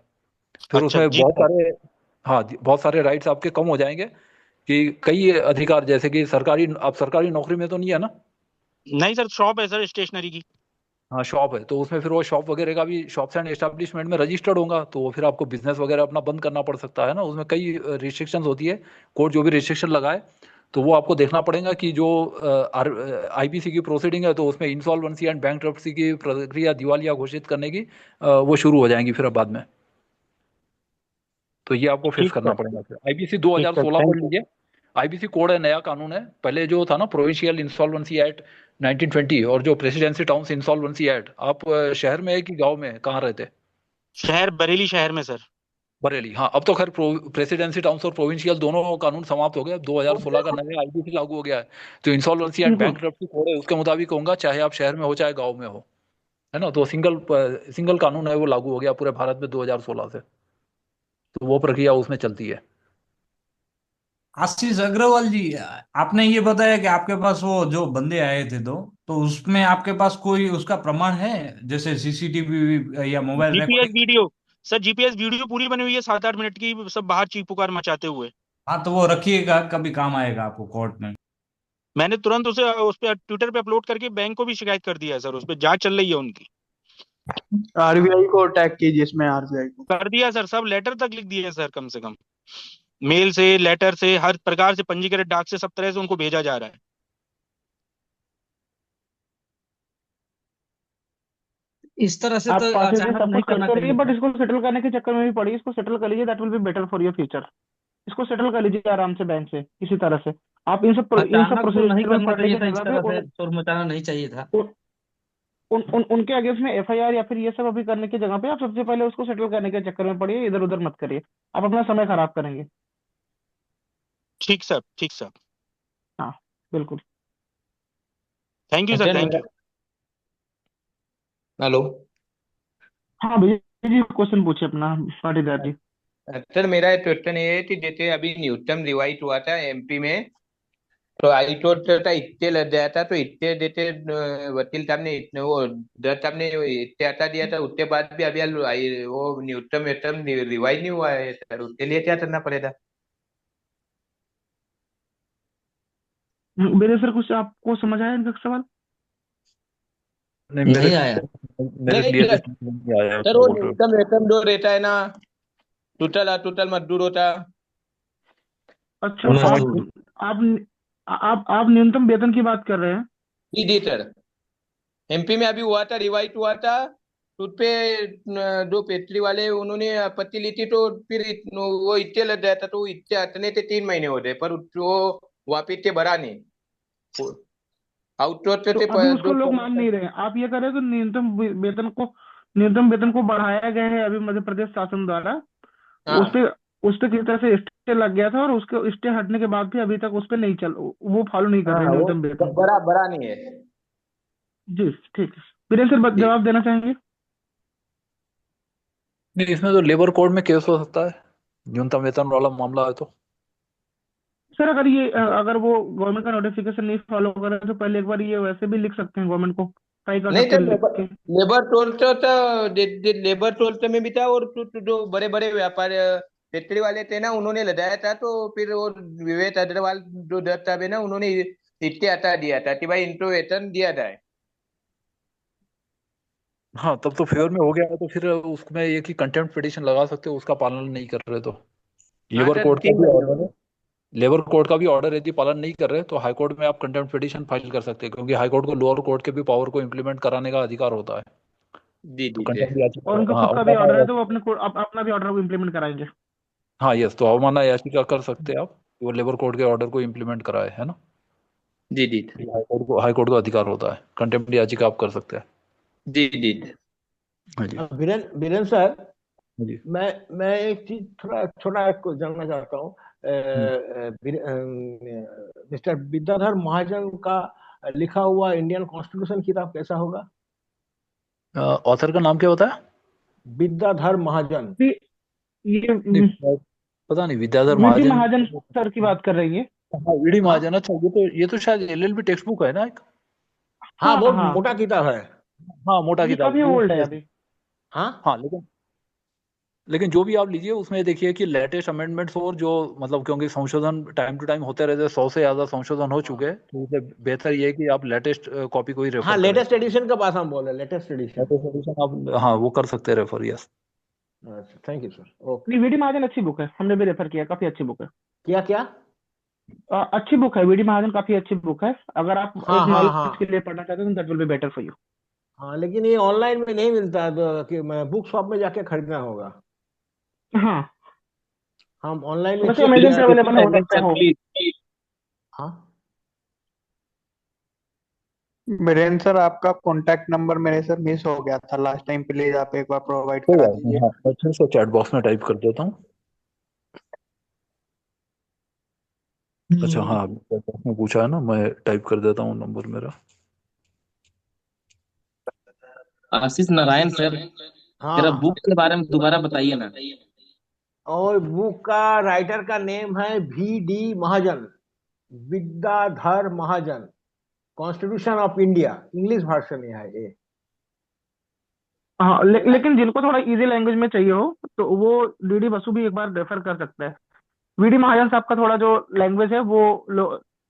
फिर अच्छा उसमें जी बहुत सर। सारे, हाँ, बहुत सारे राइट्स आपके कम हो जाएंगे, कि कई अधिकार, जैसे कि सरकारी, आप सरकारी नौकरी में तो नहीं है ना। नहीं सर, शॉप है सर स्टेशनरी की। हाँ, शॉप है, तो उसमें फिर वो शॉप वगैरह का भी शॉप्स एंड एस्टेब्लिशमेंट में रजिस्टर्ड होगा, तो वो फिर आपको बिजनेस वगैरह अपना बंद करना पड़ सकता है ना। उसमें कई रिस्ट्रिक्शंस होती है। कोर्ट जो भी रिस्ट्रिक्शन लगाए तो वो आपको देखना पड़ेगा कि जो आईपीसी की प्रोसीडिंग है, तो उसमें इंसॉल्वेंसी एंड बैंकरप्सी की प्रक्रिया, दिवालिया घोषित करने की वो शुरू हो जाएंगी फिर अब बाद में। तो ये आपको फेस ठीक करना सर, पड़ेगा फिर। आईपीसी ठीक सर, 2016 थैंक पढ़ यू। लीजिए। आईपीसी कोड है, नया कानून है। पहले जो था ना प्रोविंशियल इंसॉल्वेंसी एक्ट 1920, और जो प्रेसिडेंसी टाउन्स इंसॉल्वेंसी एक्ट। आप शहर में है कि गांव में, कहाँ रहते? शहर बरेली शहर में सर। बरेली, हाँ। अब तो खैर प्रेसिडेंसी टाउन्स और प्रोविंशियल दोनों कानून समाप्त हो गए। अब 2016 का नया आईपीसी लागू हो गया है। तो इंसॉल्वेंसी एंड बिल्कुल। बैंकरप्सी कोड है, उसके मुताबिक होगा, चाहे आप शहर में हो चाहे गाँव में हो। है ना। तो सिंगल कानून है, वो लागू हो गया पूरे भारत में 2016 से, तो वो प्रक्रिया उसमें चलती है। आशीष अग्रवाल जी, आपने ये बताया कि आपके पास वो जो बंदे आए थे तो उसमें आपके पास कोई उसका प्रमाण है, जैसे सीसीटीवी या mobile GPS recording? Video, sir GPS video पूरी बनी हुई है 7-8 मिनट की, सब बाहर चीख पुकार मचाते हुए। हाँ, तो वो रखिएगा, कभी काम आएगा आपको कोर्ट में। मैंने तुरंत उसे उस पर ट्विटर पे अपलोड करके बैंक को भी शिकायत कर दिया है सर, उस पर जांच चल रही है उनकी। आरबीआई को अटैक कीजिए, इसमें आरबीआई को। कर दिया सर, सब लेटर तक लिख दिए सर, कम से कम मेल से, लेटर से, हर प्रकार से, पंजीकृत डाक से, सब तरह से उनको भेजा जा रहा है। इस तरह से आप तो पास से अचानक सब नहीं कुछ सेट करना कर लीजिए, चाहिए बट था। इसको सेटल करने के चक्कर में भी पड़ी, इसको सेटल कर लीजिए, that will be better for your future. इसको सेटल कर लीजिए आराम से बैंक से किसी तरह से। आप इन सब अचानक तो नहीं प्रोसीजर में करना पड़ने चाहिए की था, इस जगह पे तरह से शोर मचाना नहीं चाहिए था। उनके अगेंस्ट में एफआईआर या फिर ये सब अभी करने की जगह पे आप सबसे पहले उसको सेटल करने के चक्कर में पड़िए, इधर उधर मत करिए, आप अपना समय खराब करेंगे। ठीक सर, ठीक सर। हाँ, बिल्कुल। Thank you sir, sir thank मेरा, यू। हेलो। हाँ भैया जी, क्वेश्चन पूछिए अपना पाटीदार जी। सर मेरा क्वेश्चन ये है कि जैसे अभी न्यूटन रिवाइज हुआ था एमपी में, तो हाईकोर्ट था इतने लग गया था, तो इतने देते वकील साहब ने इतने वो जज साहब ने इतने हटा दिया था, उसके बाद भी अभी वो न्यूटन वेटन रिवाइज नहीं हुआ है सर, उसके लिए क्या करना पड़ेगा? मेरे सर कुछ आपको समझ आया इनका सवाल? नहीं, नहीं आया। मेरे नहीं लिए तो सर, समझ नहीं आया सर क्या वो बोल रहे हो। न्यूटन वेतन जो रहता है ना, टोटल टोटल मजदूर होता। अच्छा, वो समझ आप न्यूनतम वेतन की बात कर रहे हैं? जी जी सर, एमपी में अभी हुआ था, रिवाइज हुआ था, तो उस पे जो पेट्री वाले उन्होंने आपत्ति ली थी, तो फिर वो इतने लग गया था, तो वो इतने हटने थे 3 महीने हो गए, पर वो वापिस के भरा नहीं, आउटसोर्स तो थे अभी उसको जो लोग मान नहीं रहे हैं, आप ये कह रहे हो कि न्यूनतम वेतन को बढ़ाया गया है अभी मध्य प्रदेश शासन द्वारा। उस हाँ। पे उस पे किस तरह से स्टे लग गया था, और उसके स्टे हटने के बाद भी अभी तक उस पे नहीं चल, वो फॉलो नहीं कर रहे हाँ हैं वो न्यूनतम वेतन को। बड़ा बड़ा नहीं है। जी ठीक है, वीरेंद्र सर जी। जवाब देना चाहेंगे? नहीं, इसमें तो लेबर कोड में केस हो सकता है, न्यूनतम वेतन वाला मामला है तो। सर अगर वो गवर्नमेंट का नोटिफिकेशन नहीं फॉलो कर रहे तो पहले एक बार ये वैसे भी लिख सकते हैं, गवर्नमेंट को ट्राई कर नहीं सकते सर, हैं लिख लेबर के। लेबर टोल तो लेबर टोल में भी था, और जो बड़े बड़े व्यापार फैक्ट्री वाले थे ना, उन्होंने लगाया था, तो फिर वो विवेक अग्रवाल जो जज साहब है ना, उन्होंने इतने हटा दिया था कि भाई इनको वेतन दिया जाए। हाँ, तब तो फेवर में हो गया है, तो फिर उसमें ये कि कंटेम्प्ट पिटीशन लगा सकते हो, उसका पालन नहीं कर रहे तो। हाँ लेबर सर, कोड का तीन भी महीने हो ऑर्डर है, गए। लेबर कोड का भी ऑर्डर यदि पालन नहीं कर रहे तो हाई कोर्ट में आप कंटेम्प्ट पिटीशन फाइल कर सकते हैं, क्योंकि हाई कोर्ट को लोअर कोर्ट के भी पावर को इम्प्लीमेंट कराने का अधिकार होता है। जी तो जी जी। कंटेम्प्ट और उनका याचिका, हाँ खुद का भी ऑर्डर है, तो वो अपना भी ऑर्डर को इम्प्लीमेंट कराएंगे। हाँ, यस, तो अवमानना याचिका कर सकते हैं आप, वो लेबर कोड के ऑर्डर को इम्प्लीमेंट कराए, है ना। जी जी हाई कोर्ट को अधिकार होता है, कंटेम्प्ट याचिका आप कर सकते हैं। जी जी। हाँ जी। वीरेंद्र वीरेंद्र सर, हाँ जी। मैं एक चीज थोड़ा छोटा एक को जानना चाहता हूँ। हम्म। मिस्टर विद्याधर महाजन का लिखा हुआ इंडियन कॉन्स्टिट्यूशन किताब कैसा होगा? ऑथर का नाम क्या होता है? विद्याधर महाजन। ये ये नहीं, पता नहीं, विद्याधर वीडी महाजन। महाजन सर की बात कर रही है? हाँ, वीडी हाँ महाजन, अच्छा, ये तो शायद एलएलबी टेक्स्ट बुक है ना एक। हाँ, हाँ बहुत हाँ, मोटा किताब है। हाँ, मोटा ये किताब काफी वो। ओल्ड है अभी। हाँ हाँ, लेकिन जो भी आप लीजिए उसमें देखिए कि लेटेस्ट अमेंडमेंट्स और जो, मतलब क्योंकि संशोधन टाइम टू टाइम होते रहते हैं, 100 से ज्यादा संशोधन हो चुके हैं, तो इसलिए बेहतर ये है कि आप लेटेस्ट कॉपी को ही हाँ, रेफर करें। लेटेस्ट एडिशन का बात हम बोल रहे हैं, लेटेस्ट एडिशन। लेटेस्ट एडिशन आप, हाँ, वो कर सकते हैं रेफर, यस। अच्छा, थैंक यू सर। ओके। नहीं, वीडी महाजन अच्छी बुक है, हमने भी रेफर किया, काफी अच्छी बुक है। क्या क्या? अच्छी बुक है, वीडी महाजन काफी अच्छी बुक है, अगर आप हाँ एक हाँ नॉलेज के हाँ लिए पढ़ना चाहते हो that will be better for you. हाँ, लेकिन ये ऑनलाइन में नहीं मिलता है, तो कि मैं बुक शॉप में जाके खरीदना होगा। हाँ, हम ऑनलाइन में वैसे चेक अमेजन किया पे है अवेलेबल हो सर सकता हो। प्लीज। हाँ वीरेंद्र सर, आपका कॉन्टैक्ट नंबर मेरे सर मिस हो गया था लास्ट टाइम, प्लीज आप एक बार प्रोवाइड कोई करा बात नहीं, दीजिए। हाँ, अच्छे से चैट बॉक्स में टाइप कर देता हूँ। अच्छा, हाँ, चैट बॉक्स में पूछा है ना, मैं टाइप कर देता हूँ नंबर मेरा। आशीष नारायण सर, जरा हाँ, बुक के बारे में दोबारा बताइए ना। और बुक का राइटर का नेम है V.D. Mahajan, Vidyadhar Mahajan. Constitution of India, English version है ये। हाँ, लेकिन जिनको थोड़ा इजी लैंग्वेज में चाहिए हो तो वो डीडी बसु भी एक बार रेफर कर सकता है। वीडी महाजन साहब का थोड़ा जो लैंग्वेज है वो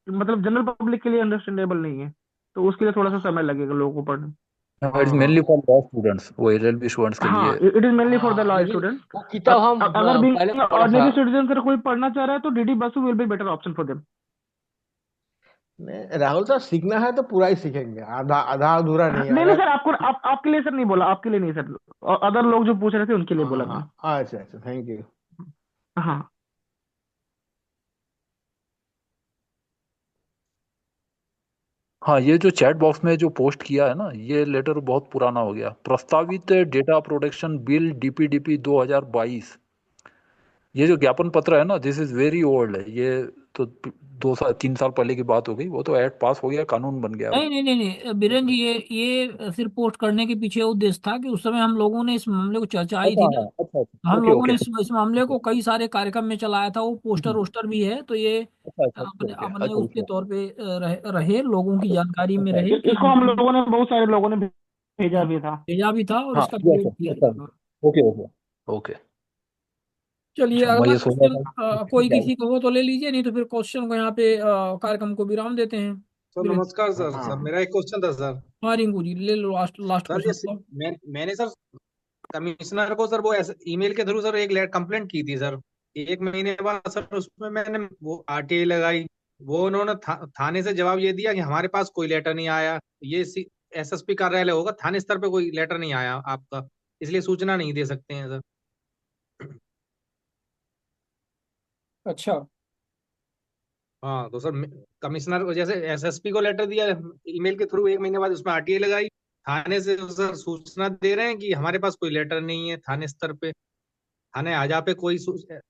मतलब जनरल पब्लिक के लिए अंडरस्टैंडेबल नहीं है, तो उसके लिए थोड़ा सा समय लगेगा लोगों को पढ़ने। It's mainly for law students, वो एलएलबी स्टूडेंट्स के हाँ, लिए। It is mainly for the हाँ, लॉ लेकिन स्टूडेंट। वो किताब हम अगर भी पहले पढ़ा था। ऑर्डिनरी सिटीजन अगर कोई पढ़ना चाह रहा है तो DD Basu will be better option for them. Rahul साहब, सीखना है तो पूरा ही सीखेंगे, आधा आधा अधूरा नहीं। नहीं नहीं अगर सर, आपके लिए सर नहीं बोला, आपके लिए नहीं सर, अदर लोग जो पूछ रहे थे उनके लिए बोला मैंने। हाँ, अच्छा अच्छा, थैंक यू। हाँ। हाँ, ये जो चैट बॉक्स में जो पोस्ट किया है ना, ये लेटर बहुत पुराना हो गया। प्रस्तावित डेटा प्रोटेक्शन बिल डीपीडीपी 2022, ये जो ज्ञापन पत्र है ना, दिस इज वेरी ओल्ड है। ये तो 2 साल 3 साल पहले की बात हो गई। वो तो एक्ट पास हो गया, कानून बन गया। नहीं नहीं नहीं नहीं बीरेन जी, ये सिर्फ पोस्ट करने के पीछे उद्देश्य था कि उस समय हम लोगों ने इस मामले को चर्चा आई अच्छा, थी ना। हाँ, अच्छा अच्छा, हम ओके लोगों ओके। ने इस मामले को कई सारे कार्यक्रम में चलाया था, वो पोस्टर वोस्टर भी है, तो ये अच्छा अच्छा, ओके अपने ओके, अपने अच्छा उसके अच्छा तौर पे रहे लोगों की जानकारी में अच्छा रहे कि इसको हम लोगों ने, बहुत सारे लोगों ने भेजा भी था। भेजा भी था और हाँ, इसका यस विरोध सर, किया अच्छा, था। Okay okay okay. चलिए, अच्छा, मैं अगला ये सोच रहा क्वेश्चन था कोई क्या। किसी को हो तो ले लीजिए, नहीं तो फिर क्वेश्चन को यहाँ पे कार्यक्रम को विराम देते हैं। सर बीरेन, नमस्कार सर। हाँ, सर मेरा एक क्वेश्चन था सर। हाँ रिंकू जी ले लो लास्ट लास्ट सर ये क्वेश्चन को। मैंने सर कमिश्नर को सर वो ईमेल के थ्रू सर एक कंप्लेंट की थी सर। 1 महीने बाद सर उसमें मैंने वो आरटीआई लगाई। वो उन्होंने थाने से जवाब ये दिया कि हमारे पास कोई लेटर नहीं आया। ये एसएसपी कार्यालय होगा, थाने स्तर पे कोई लेटर नहीं आया आपका, इसलिए सूचना नहीं दे सकते हैं सर। अच्छा। हाँ तो सर कमिश्नर को जैसे एसएसपी को लेटर दिया ईमेल के थ्रू, 1 महीने बाद उसमें आरटीआई लगाई। थाने से तो सर सूचना दे रहे हैं कि हमारे पास कोई लेटर नहीं है थाने स्तर पे, थाने आजा पे कोई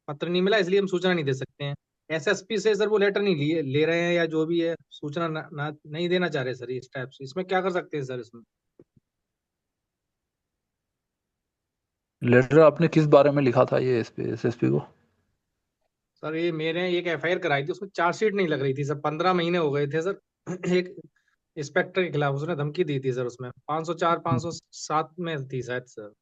पत्र नहीं मिला, इसलिए हम सूचना नहीं दे सकते हैं। एसएसपी से सर वो लेटर नहीं ले रहे हैं या जो भी है, सूचना नहीं देना चाह रहे सर इस टाइप से। इसमें क्या कर सकते हैं सर इसमें? लेटर आपने किस बारे में लिखा था ये एसएसपी को? सर ये मेरे एक एफआईआर कराई थी, उसमें चार्जशीट नहीं लग रही थी सर। 15 महीने हो गए थे सर। एक इंस्पेक्टर के खिलाफ उसने धमकी दी थी सर, उसमें 504 507 में थी शायद सर,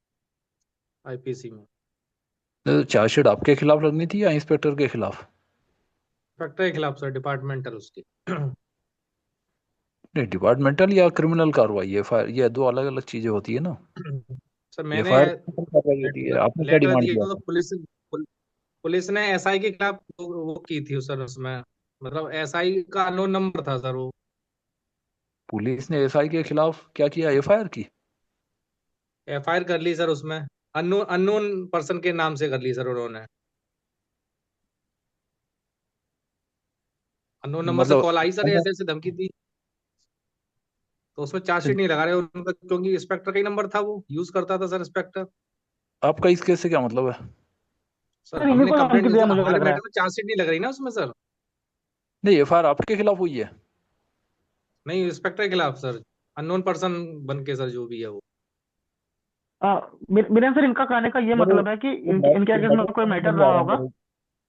आईपीसी में। चार्जशीट आपके खिलाफ लगनी थी या इंस्पेक्टर के खिलाफ? इंस्पेक्टर के खिलाफ सर, डिपार्टमेंटल उसकी। नहीं, डिपार्टमेंटल या क्रिमिनल कार्रवाई, एफआईआर, ये दो अलग अलग चीजें होती है ना। सर मैंने एफआईआर कार्रवाई होती है। आपने क्या लेटर डिमांड दिया किया तो था? पुलिस ने एसआई के खिलाफ वो की थी सर उसमें, मतलब एसआई का अननोन नंबर था सर वो। पुलिस ने एसआई के खिलाफ क्या किया, एफआईआर की? एफआईआर कर ली सर उसमें, अननोन अननोन पर्सन के नाम से कर ली सर उन्होंने। अननोन नंबर से मतलब कॉल आई सर, ऐसे ऐसे धमकी दी, तो उसमें चार्जशीट नहीं लगा रहे उनका, क्योंकि इंस्पेक्टर का ही नंबर था, वो यूज करता था सर इंस्पेक्टर। आपका इस केस से क्या मतलब है? सर सर इन्हीं हमने को कंप्लेंट धमकी दी दिया सर, मुझे हमारे लग रहा है। मैटर में चार्जशीट नहीं लग रही ना उसमें सर। नहीं, एफआईआर आपके खिलाफ हुई है? नहीं, इंस्पेक्टर के खिलाफ सर, अननोन पर्सन बन के सर, जो भी है वो। वीरेन सर, इनका कहने का ये मेरे मतलब है कि इनके केस में कोई मैटर रहा होगा।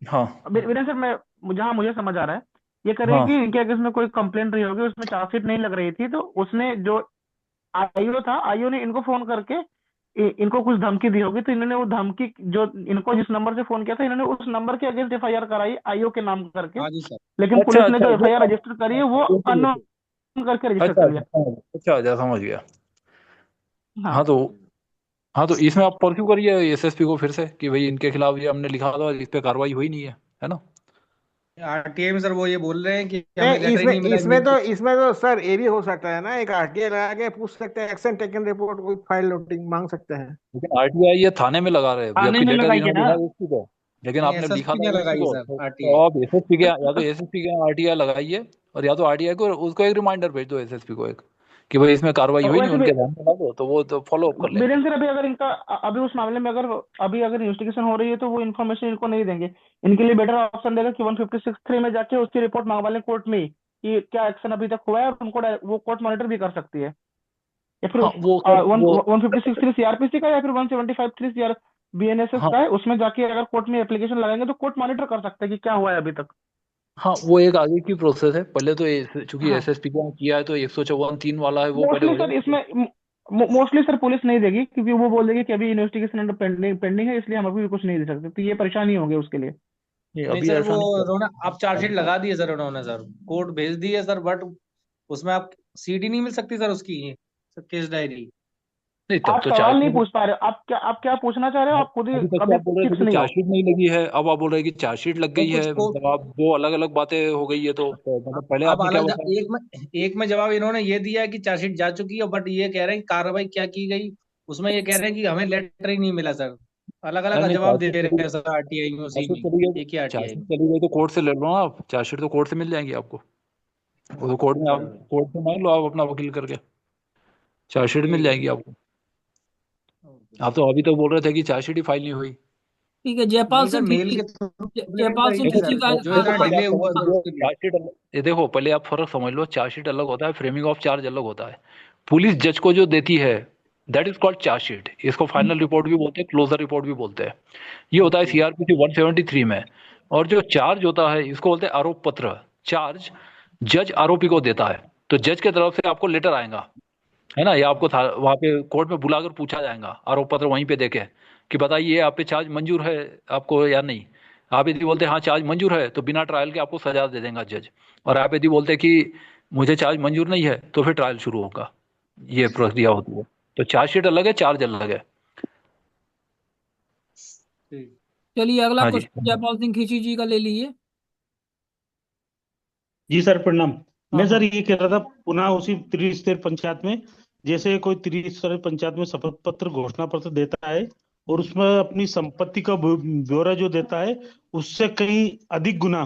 हाँ वीरेन सर, मैं जहाँ मुझे समझ आ रहा है, ये कह रहे हैं हाँ, कि इनके केस में कोई कंप्लेंट रही होगी, उसमें चार्जशीट नहीं लग रही थी, तो उसने जो आईओ था, आईओ ने इनको फोन करके इनको कुछ धमकी दी होगी, तो इन्होंने वो धमकी, जो इनको जिस नंबर से फोन किया था, इन्होंने उस नंबर के अगेंस्ट एफआईआर कराई आईओ के नाम करके। हाँ जी सर। लेकिन अच्छा पुलिस ने अच्छा, जो ये एफआईआर बात- रजिस्टर करी है वो ओके, ओके। अननोन करके रजिस्टर अच्छा कर अच्छा, लिया। अच्छा अच्छा, समझ गया। हाँ हाँ। तो हाँ तो इसमें आप परस्यू करिए एसएसपी को फिर से कि भाई इनके खिलाफ ये हमने लिखा था, इस पे कार्रवाई हुई नहीं है ना? आरटीआई में सर वो ये बोल रहे हैं कि हमें नहीं, लेटर ही इसमें नहीं मिला इसमें तो इसमें तो सर ये भी हो सकता है ना, एक आरटीआई लगा के पूछ सकते हैं, एक्शन टेकन रिपोर्ट, कोई फाइल लोडिंग मांग सकते हैं। लेकिन आरटीआई ये थाने में लगा रहे हैं, थाने जबकि में लेटर लगाइए इन्होंने ना। लिखा है एसपी को, लेकिन नहीं, आपने लिखा एसएसपी था ने एसपी लगाई को। सर तो आरटीआई। आप एसएसपी के, या तो एसएसपी के आरटीआई लगाइए, और या तो आरटीआई को उसको एक रिमाइंडर भेज दो, एसएसपी को एक, कि भाई इसमें कार्रवाई हुई नहीं, वैसे भी उनके ध्यान में ला दो, तो वो तो फॉलो अप कर लेंगे। वीरेंद्र सर, अभी अगर इनका अभी उस मामले में अगर इन्वेस्टिगेशन हो रही है तो वो इन्फॉर्मेशन इनको नहीं देंगे। इनके लिए बेटर ऑप्शन देगा कि 156(3) में जाके उसकी रिपोर्ट मंगवा लें कोर्ट में ही, कि क्या एक्शन अभी तक हुआ है, और उनको वो कोर्ट मॉनिटर भी कर सकती है। या फिर हाँ वो खैर वो 156 सीआरपीसी का, या फिर 175 सीआर बीएनएसएस हाँ का है, उसमें जाके अगर कोर्ट में एप्लीकेशन लगाएंगे तो कोर्ट मॉनिटर कर सकता है कि क्या हुआ है अभी तक। हाँ वो एक आगे की प्रोसेस है। पहले तो चूंकि हाँ एसएसपी का किया है तो 154(3) वाला है वो पहले मोस्टली हो सर जाए। इसमें मोस्टली सर पुलिस नहीं देगी, क्योंकि वो बोल देगी कि अभी इन्वेस्टिगेशन अंडर पेंडिंग है, इसलिए हम अभी कुछ नहीं दे सकते, तो ये परेशानी होगी उसके लिए। नहीं नहीं अभी सर, ऐसा वो नहीं उन्होंने आप चार्जशीट है। लगा दिए सर, उन्होंने सर कोर्ट भेज दी है सर, बट उसमें आप सीडी नहीं मिल सकती सर उसकी, सर केस डायरी। नहीं तब आप तो सवाल नहीं चार्जशीट पूछ पा रहे हो, आप क्या पूछना चाह रहे हो, आप खुद ही अभी तक तो अभी आप बोल रहे थे फिक्स कि नहीं हो। चार्जशीट नहीं लगी है, अब आप बोल रहे हैं कि चार्जशीट लग वो गई कुछ है। कोर्ट, मतलब आप दो अलग अलग बातें हो गई है। तो मतलब पहले अब आपने क्या अलग बताया? एक में जवाब इन्होंने ये दिया है कि चार्जशीट जा चुकी है, बट ये कह रहे हैं कि कार्रवाई क्या की गई, उसमें ये कह रहे हैं कि हमें लेटर ही नहीं मिला सर। अलग नहीं अलग नहीं, जवाब दे रहे हैं सर, आरटीआई में, उसी में एक ही आरटीआई चार्जशीट में। चली गई तो कोर्ट से ले लो ना आप। चार्जशीट तो कोर्ट से मिल जाएंगी आपको। वो तो कोर्ट में आप सर कोर्ट से मांग लो आप अपना वकील करके, चार्जशीट मिल ठीक है जाएगी सर। आपको। आप तो अभी तो बोल रहे थे कि चार्जशीट ही फाइल नहीं हुई। ठीक है, जयपाल नहीं सर, सिंह मेल खींची। के थ्रू एप्लीकेशन जयपाल करी सिंह थी देखो खींची सर, का जो देखो इतना पहले आप डिले हुआ समझ सर लो उसके लिए। चार्जशीट ये देखो पहले आप फर्क समझ लो। चार्जशीट अलग होता है, फ्रेमिंग ऑफ चार्ज अलग होता है। पुलिस जज को जो देती है दैट इज कॉल्ड चार्जशीट। इसको फाइनल रिपोर्ट भी बोलते हैं, क्लोजर रिपोर्ट भी बोलते हैं। ये होता है ओके। सीआरपीसी 173 में। और जो चार्ज होता है इसको बोलते हैं आरोप पत्र। चार्ज जज आरोपी को देता है, तो जज के तरफ से आपको लेटर आएगा, है ना, या आपको वहां पे कोर्ट में बुलाकर पूछा जाएगा आरोप पत्र वहीं पे देके कि बताइए आप पे चार्ज मंजूर है आपको या नहीं। आप यदि बोलते हाँ चार्ज मंजूर है तो बिना ट्रायल के आपको सजा दे देगा जज। और आप यदि बोलते कि मुझे चार्ज मंजूर नहीं है तो फिर ट्रायल शुरू होगा। ये प्रक्रिया होती है। तो चार्जशीट अलग है, चार्ज अलग है। ठीक। चलिए अगला हाँ जी। क्वेश्चन जयपाल सिंह खींची जी का ले लीजिए। जी सर प्रणाम। हाँ मैं सर हाँ। ये कह रहा था पुनः उसी त्रिस्तरीय पंचायत में, जैसे कोई त्रिस्तरीय पंचायत में शपथ पत्र घोषणा पत्र देता है और उसमें अपनी संपत्ति का ब्यौरा जो देता है उससे कहीं अधिक गुना,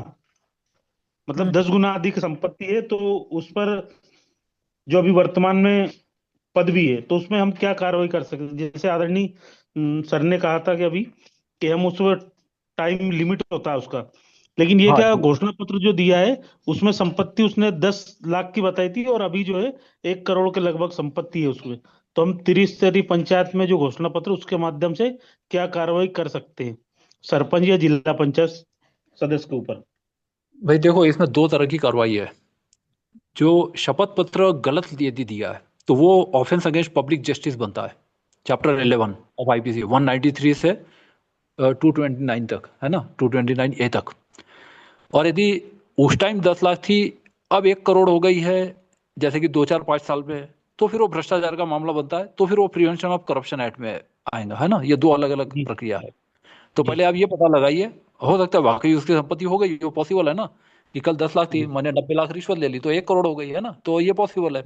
मतलब 10 गुना अधिक संपत्ति है, तो उस पर जो अभी वर्तमान में पदवी है तो उसमें हम क्या कार्रवाई कर सकते हैं? जैसे आदरणीय सर ने कहा था कि अभी कि हम उस टाइम लिमिट होता है उसका, लेकिन ये हाँ क्या घोषणा पत्र जो दिया है उसमें संपत्ति उसने 10 लाख की बताई थी और अभी जो है 1 करोड़ के लगभग संपत्ति है उसमें। तो हम त्रिस्तरीय पंचायत में जो घोषणा पत्र उसके माध्यम से क्या कार्रवाई कर सकते हैं सरपंच या जिला पंचायत सदस्य के ऊपर? भाई देखो इसमें दो तरह की कार्रवाई है। जो शपथ पत्र गलत यदि दिया है तो वो ऑफेंस अगेंस्ट पब्लिक जस्टिस बनता है। चैप्टर 11 ऑफ आईपीसी 193 से 229 तक, है ना, 229A तक। और यदि उस टाइम 10 लाख थी, अब 1 करोड़ हो गई है, जैसे कि 2 4 5 साल में, तो फिर वो भ्रष्टाचार का मामला बनता है। तो फिर वो प्रिवेंशन ऑफ करप्शन एक्ट में आएगा, है ना। ये दो अलग अलग जी प्रक्रिया है। तो जी पहले आप ये पता लगाइए, हो सकता है वाकई उसकी संपत्ति हो गई, वो पॉसिबल है ना। कि कल 10 लाख थी, जी मैंने 90 लाख रिश्वत ले ली तो 1 करोड़ हो गई, है ना, तो ये पॉसिबल है।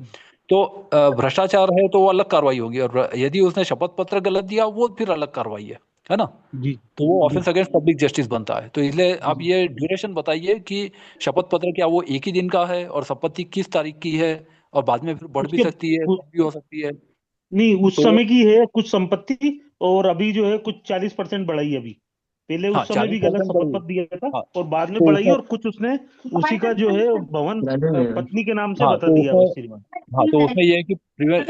तो भ्रष्टाचार है तो वो अलग कार्रवाई होगी। और यदि उसने शपथ पत्र गलत दिया वो फिर अलग कार्रवाई है ना। जी तो वो जी ऑफेंस अगेंस्ट पब्लिक जस्टिस बनता है। तो इसलिए आप जी। ये ड्यूरेशन बताइए कि शपथ पत्र क्या वो एक ही दिन का है और संपत्ति किस तारीख की है, और बाद में फिर बढ़ भी उसके सकती है, कम भी हो सकती है। नहीं, उस तो समय की है कुछ संपत्ति, और अभी जो है कुछ 40% बढ़ाई है अभी। पहले हाँ, उस समय भी गलत 40% शपथ बढ़ी। पत्र दिया था हाँ और बाद में तो बढ़ाई, उसमें और कुछ उसने उसी का जो है भवन पत्नी के नाम से हाँ बता तो दिया उसमें बस श्रीमान। हाँ तो उसमें ये है कि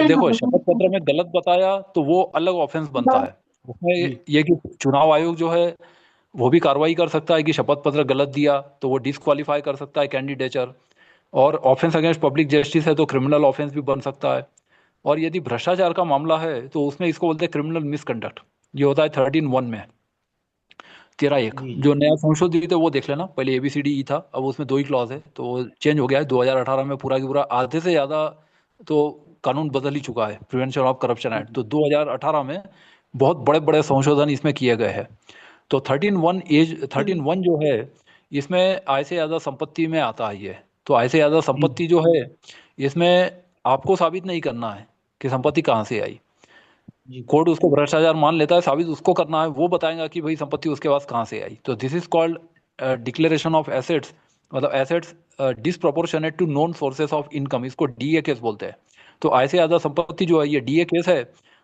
देखो शपथ पत्र में गलत बताया तो वो अलग ऑफेंस बनता है। उसमें जी ये कि चुनाव आयोग जो है वो भी कार्रवाई कर सकता है कि शपथ पत्र गलत दिया तो वो डिस्क्वालीफाई कर सकता है कैंडिडेचर। और ऑफेंस अगेंस्ट पब्लिक जस्टिस है तो क्रिमिनल ऑफेंस भी बन सकता है। और यदि भ्रष्टाचार का मामला है तो उसमें इसको बोलते हैं क्रिमिनल मिसकंडक्ट। ये होता है 13(1) में, 13(1). जी जो नया संशोधित है वो देख लेना, पहले ABCDE था, अब उसमें 2 ही क्लॉज है तो वो चेंज हो गया है 2018 में। पूरा की पूरा आधे से ज्यादा तो कानून बदल ही चुका है, प्रिवेंशन ऑफ करप्शन एक्ट। तो 2018 में बहुत बड़े बड़े संशोधन इसमें किए गए हैं। तो 13(1) जो है इसमें आय से ज्यादा संपत्ति में आता है ये। तो आय से ज्यादा जी संपत्ति जो है इसमें आपको साबित नहीं करना है कि संपत्ति कहाँ से आई। जी कोर्ट उसको भ्रष्टाचार मान लेता है, साबित उसको करना है, वो बताएगा कि भाई संपत्ति उसके पास कहाँ से आई। तो this is called declaration of assets, मतलब assets disproportionate to known sources of income, इसको DA केस बोलते हैं। तो आय से ज्यादा संपत्ति जो है ये DA केस है।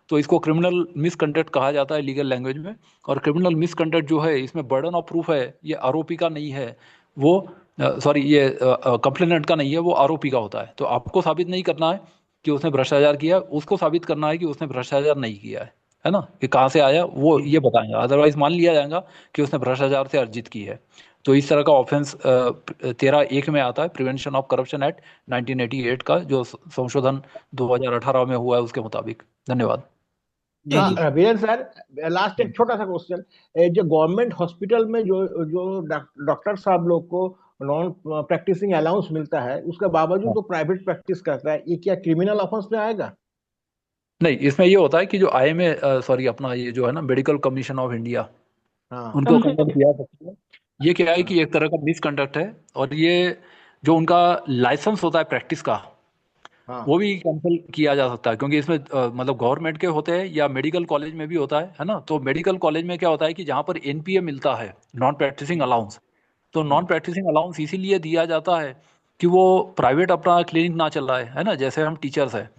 तो इसको क्रिमिनल मिसकंडक्ट कहा जाता है लीगल लैंग्वेज में। और क्रिमिनल मिसकंडक्ट जो है इसमें बर्डन ऑफ प्रूफ है, ये आरोपी का नहीं है, वो सॉरी ये कंप्लेनेंट का नहीं है, वो आरोपी का होता है। तो आपको साबित नहीं करना है कि उसने भ्रष्टाचार किया, उसको साबित करना है कि उसने भ्रष्टाचार नहीं किया है ना, कि कहाँ से आया वो ये बताएंगे, अदरवाइज मान लिया जाएगा कि उसने भ्रष्टाचार से अर्जित की है। तो इस तरह का ऑफेंस 13(1) में आता है, प्रिवेंशन ऑफ करप्शन एक्ट 1988 का, जो संशोधन 2018 में हुआ है उसके मुताबिक। धन्यवाद। चलिए वीरेंद्र सर, लास्ट एक छोटा सा क्वेश्चन, जो गवर्नमेंट हॉस्पिटल में जो जो डॉक्टर साहब लोग को नॉन प्रैक्टिसिंग अलाउंस मिलता है, उसके बावजूद वो प्राइवेट प्रैक्टिस करता है, ये क्या क्रिमिनल ऑफेंस में आएगा? नहीं, इसमें ये होता है कि जो IMA सॉरी अपना ये जो है ना मेडिकल कमीशन ऑफ इंडिया, हाँ उनको कंडक्ट किया सकते हैं। ये क्या है कि एक तरह का मिसकंडक्ट है, और ये जो उनका लाइसेंस होता है प्रैक्टिस का, हाँ वो भी कैंसिल किया जा सकता है, क्योंकि इसमें मतलब गवर्नमेंट के होते हैं या मेडिकल कॉलेज में भी होता है ना। तो मेडिकल कॉलेज में क्या होता है कि जहाँ पर NPA मिलता है, नॉन प्रैक्टिसिंग अलाउंस, तो नॉन प्रैक्टिसिंग अलाउंस इसीलिए दिया जाता है कि वो प्राइवेट अपना क्लिनिक ना चलाए, है ना। जैसे हम टीचर्स है,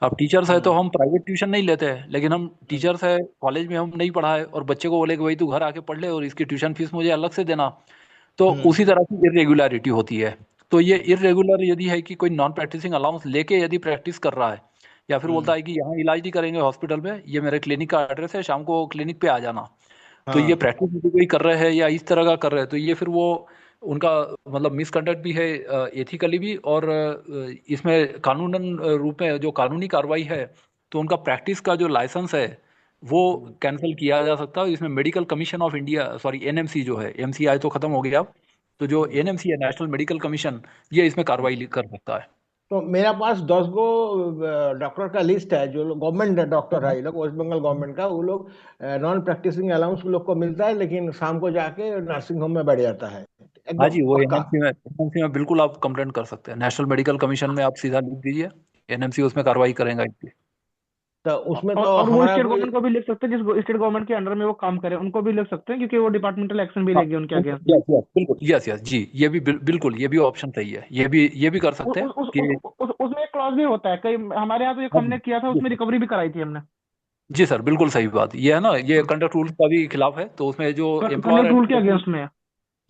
अब टीचर्स है तो हम प्राइवेट ट्यूशन नहीं लेते हैं, लेकिन हम टीचर्स है, कॉलेज में हम नहीं पढ़ाए और बच्चे को बोले कि भाई तू घर आके पढ़ ले और इसकी ट्यूशन फीस मुझे अलग से देना, तो उसी तरह की इरेगुलरिटी होती है। तो ये इरेगुलर यदि है कि कोई नॉन प्रैक्टिसिंग अलाउंस लेके यदि प्रैक्टिस कर रहा है, या फिर बोलता है कि यहाँ इलाज नहीं करेंगे हॉस्पिटल में, ये मेरे क्लिनिक का एड्रेस है, शाम को क्लिनिक पे आ जाना, तो ये प्रैक्टिस यदि कोई कर रहे हैं या इस तरह का कर रहे हैं, तो ये फिर वो उनका मतलब मिसकंडक्ट भी है एथिकली भी, और इसमें कानूनन रूप में जो कानूनी कार्रवाई है, तो उनका प्रैक्टिस का जो लाइसेंस है वो कैंसिल किया जा सकता है। इसमें medical commission of India, sorry NMC जो है, MCI तो खत्म हो गया अब, तो जो NMC है, नेशनल मेडिकल कमीशन, ये इसमें कार्रवाई कर सकता है। तो मेरा पास 10 गो डॉक्टर का लिस्ट है, जो गवर्नमेंट डॉक्टर है, ये लोग वेस्ट बंगाल गवर्नमेंट का, वो लोग नॉन प्रैक्टिसिंग अलाउंस लोग को मिलता है, लेकिन शाम को जाके नर्सिंग होम में बैठ जाता है, हाँ एकदम जी, वो पक्का। NMC में बिल्कुल आप कंप्लेंट कर सकते हैं, नेशनल मेडिकल कमीशन में आप सीधा लिख दीजिए, NMC उसमें कार्रवाई करेगा इसकी। तो उसमें तो और वो हमारा स्टेट कोई गवर्नमेंट को भी लिख सकते हैं, जिस स्टेट गवर्नमेंट के अंडर में वो काम करे, उनको भी लिख सकते हैं, क्योंकि वो डिपार्टमेंटल एक्शन भी हाँ, लेंगे उनके अगेंस्ट में। यस यस बिल्कुल, यस यस जी, ये भी बिल्कुल, ये भी ऑप्शन सही है, ये भी कर सकते हैं कि उसमें एक क्लॉज भी होता है, कई हमारे यहाँ तो एक हाँ हमने किया था, जी उसमें रिकवरी भी कराई थी हमने। जी सर, बिल्कुल सही बात, ये है ना, ये कंडक्ट रूल्स का भी खिलाफ है, तो उसमें जो एम्प्लॉयर कंडक्ट रूल के अगेंस्ट में है।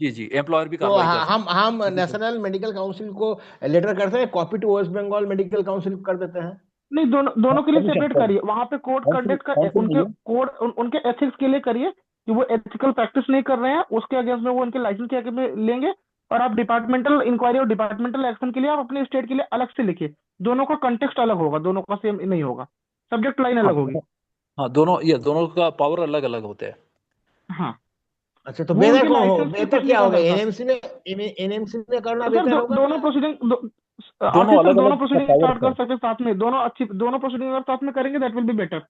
जी एम्प्लॉयर भी तो कार्रवाई कर सकते हम हैं। नेशनल मेडिकल काउंसिल को लेटर करते हैं, copy to West Bengal medical council कर देते हैं। नहीं, दोनों के लिए कमीशन सेपरेट करिए, वहां पे कोड कंडक्ट का काउंसिल नहीं उनके है। कोड उनके एथिक्स के लिए करिए कि वो एथिकल प्रैक्टिस नहीं कर रहे हैं, उसके अगेंस्ट में वो उनके लाइसेंस के आगे में लेंगे। और आप डिपार्टमेंटल इंक्वायरी और डिपार्टमेंटल एक्शन के लिए आप अपने स्टेट के लिए अलग से लिखिए, दोनों का कंटेक्स्ट अलग होगा, दोनों का सेम नहीं होगा, सब्जेक्ट लाइन हाँ अलग होगी। हाँ, दोनों का पावर अलग अलग होते हैं। हाँ, अच्छा, तो वो बेहतर उनके लाइसेंस से बेहतर कुछ नहीं क्या कर होगा, सकता। एनएमसी में करना सर बेहतर होगा दोनों क्या? प्रोसीडिंग दोनों आशीष सर, अलग दोनों अलग प्रोसीडिंग पावर स्टार्ट कर सकते हैं साथ में, दोनों प्रोसीडिंग अगर साथ में करेंगे दैट विल बी बेटर।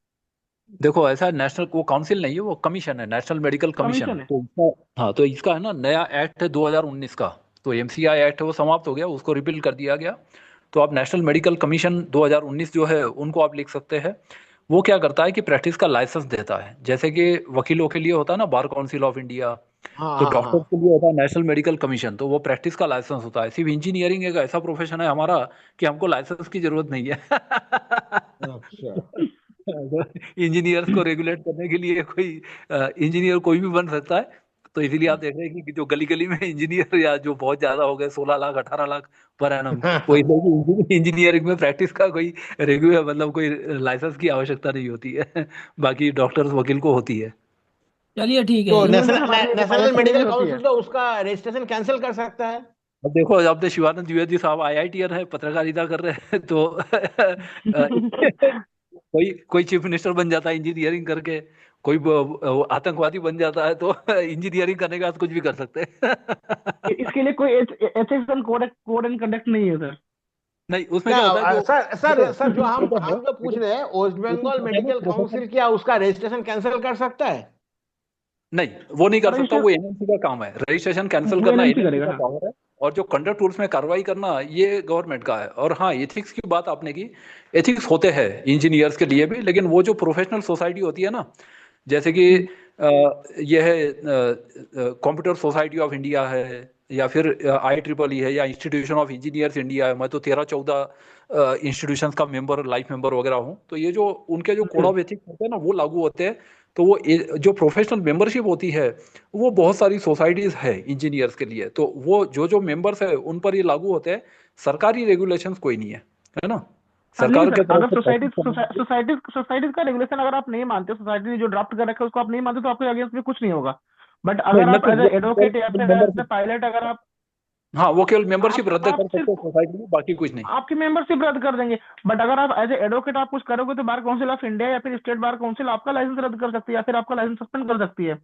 देखो ऐसा नेशनल वो काउंसिल नहीं है, वो कमीशन है, नेशनल मेडिकल कमीशन। कमीशन है। तो इसका हाँ, तो इसका है ना नया एक्ट है 2019 का, तो MCI एक्ट है वो समाप्त हो गया, उसको रिपील कर दिया गया। तो आप नेशनल मेडिकल कमीशन 2019 जो है उनको आप लिख सकते हैं। वो क्या करता है कि प्रैक्टिस का लाइसेंस देता है, जैसे कि वकीलों के लिए होता है ना बार काउंसिल ऑफ इंडिया, हाँ तो हाँ डॉक्टर्स हाँ। के लिए होता है नेशनल मेडिकल कमीशन, तो वो प्रैक्टिस का लाइसेंस होता है। सिर्फ इंजीनियरिंग एक ऐसा प्रोफेशन है हमारा कि हमको लाइसेंस की जरूरत नहीं है। अच्छा, इंजीनियर्स को रेगुलेट करने के लिए कोई इंजीनियर कोई भी बन सकता है। तो इसीलिए आप देख रहे हैं कि जो गली गली में इंजीनियर या जो बहुत ज्यादा हो गए 16 लाख 18 लाख पर एनम, वो इंजीनियरिंग में प्रैक्टिस का कोई रेगुलर मतलब कोई लाइसेंस की आवश्यकता नहीं होती है। बाकी डॉक्टर्स वकील को होती है। चलिए ठीक है तो ये। नेशनल मेडिकल काउंसिल तो उसका रजिस्ट्रेशन कैंसिल कर सकता है। अब देखो, अब तो शिवानंद द्विवेदी साहब IITR है, पत्रकारिता कर रहे हैं, तो कोई चीफ मिनिस्टर बन जाता है इंजीनियरिंग करके, कोई आतंकवादी बन जाता है, तो इंजीनियरिंग करने के बाद कुछ भी कर सकते हैं। इसके लिए कोई ethics and code and conduct नहीं है सर। नहीं, उसमें क्या होता है सर जो हम जो पूछ रहे हैं, वेस्ट बंगाल मेडिकल काउंसिल क्या उसका रजिस्ट्रेशन कैंसिल कर सकता है? नहीं, वो नहीं कर सकता, वो NMC का काम है, रजिस्ट्रेशन कैंसिल करना NMC का पावर है, और जो कंडक्ट रूल्स में कार्रवाई करना ये गवर्नमेंट का है। और हाँ, एथिक्स की बात आपने की, एथिक्स होते हैं इंजीनियर्स के लिए भी, लेकिन वो जो प्रोफेशनल सोसाइटी होती है ना, जैसे कि यह है कंप्यूटर सोसाइटी ऑफ इंडिया है, या फिर IEEE है, या इंस्टीट्यूशन ऑफ इंजीनियर्स इंडिया है, मैं तो 13-14 इंस्टीट्यूशंस का मेंबर, लाइफ मेंबर वगैरह हूँ, तो ये जो उनके जो कोड ऑफ एथिक्स होते हैं ना वो लागू होते हैं। तो वो जो प्रोफेशनल मेंबरशिप होती है वो बहुत सारी सोसाइटीज है इंजीनियर्स के लिए, तो वो जो मेंबर्स है उन पर ये लागू होते हैं, सरकारी रेगुलेशंस कोई नहीं है, है ना। नहीं सरकार सर, के तरफ अगर से सोसाइटी practice करने के- सोसाइटीज का रेगुलेशन अगर आप नहीं मानते, सोसाइटी ने जो ड्राफ्ट कर रखा है उसको आप नहीं मानते, तो आपके अगेंस्ट में कुछ नहीं होगा। बट नहीं, अगर आप एज नथिंग, ए वो एडवोकेट या फिर एज ए मेंबरशिप, पायलट अगर आप हाँ वो केवल मेंबरशिप रद्द आप कर सकते हैं सिर्फ सोसाइटी में, बाकी कुछ नहीं। आपकी मेंबरशिप रद्द कर देंगे। बट अगर आप एज ए एडवोकेट आप कुछ करोगे तो बार काउंसिल ऑफ इंडिया या फिर स्टेट बार काउंसिल आपका लाइसेंस रद्द कर सकती है या फिर आपका लाइसेंस सस्पेंड कर सकती है।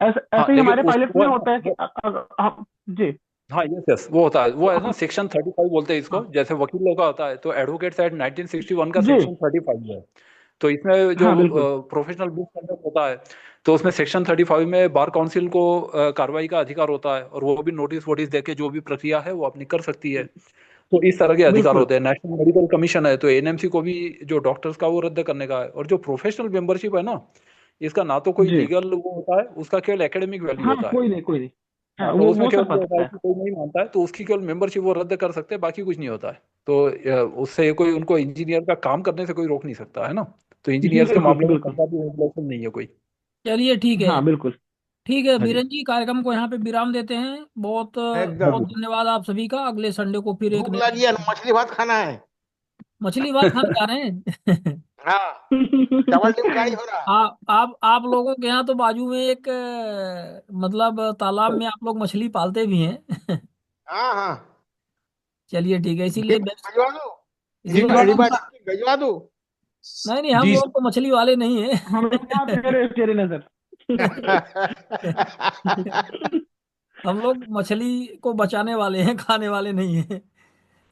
ऐसे हाँ ऐसे ही लेकिन हमारे उस पायलट्स वो में है ना, होता है कि जी हाँ यस यस वो होता है, वो है ना हम सेक्शन 35 बोलते हैं इसको, हाँ जैसे वकीलों का होता है, तो एडवोकेट्स एक्ट 1961 का जी सेक्शन 35 है। तो इसमें जो हाँ बिल्कुल प्रोफेशनल मिसकंडक्ट होता है, तो उसमें सेक्शन 35 में बार काउंसिल को कार्रवाई का अधिकार होता है, और वो भी नोटिस वोटिस देके जो भी प्रक्रिया है वो अपनी कर सकती है। तो इस तरह के अधिकार बिल्कुल होते हैं। नेशनल मेडिकल कमीशन है, तो एनएमसी को भी जो डॉक्टर्स का वो रद्द करने का है। और जो प्रोफेशनल मेंबरशिप है ना, इसका ना तो कोई जी लीगल वो होता है, उसका केवल एकेडमिक वैल्यू हाँ होता है। कोई नहीं हाँ, हाँ तो उसमें वो केवल सर ये होता पता है है। कि कोई नहीं मानता है तो उसकी केवल मेंबरशिप वो रद्द कर सकते हैं, बाकी कुछ नहीं होता है। तो उससे कोई उनको इंजीनियर का काम करने से कोई रोक नहीं सकता है ना। तो इंजीनियर्स के बिल्कुल मामले में बिल्कुल सरकारी रेगुलेशन नहीं है कोई। चलिए ठीक है। हाँ बिल्कुल ठीक है हाँ जी। बीरन जी, कार्यक्रम को यहाँ पे विराम देते हैं। बहुत हाँ बहुत एकदम जी। धन्यवाद आप सभी का। अगले संडे को फिर एक भूख नए लगी है, मछली भात खाना है। मछली भात खाने जा रहे हैं। हाँ, डबल डिमकाई हो रहा है। आप लोगों के यहाँ तो बाजू में एक मतलब तालाब में आप लोग मछली पालते भी हैं। हाँ हाँ, चलिए ठीक है, इसीलिए भिजवा दो, इसीलिए रिबा रिबा भिजवा दो। नहीं नहीं, हम जी लोग तो मछली वाले नहीं हैं। हम लोग यहाँ वेजिटेरियन है सर। हम लोग मछली को बचाने वाले हैं, खाने वाले नहीं हैं।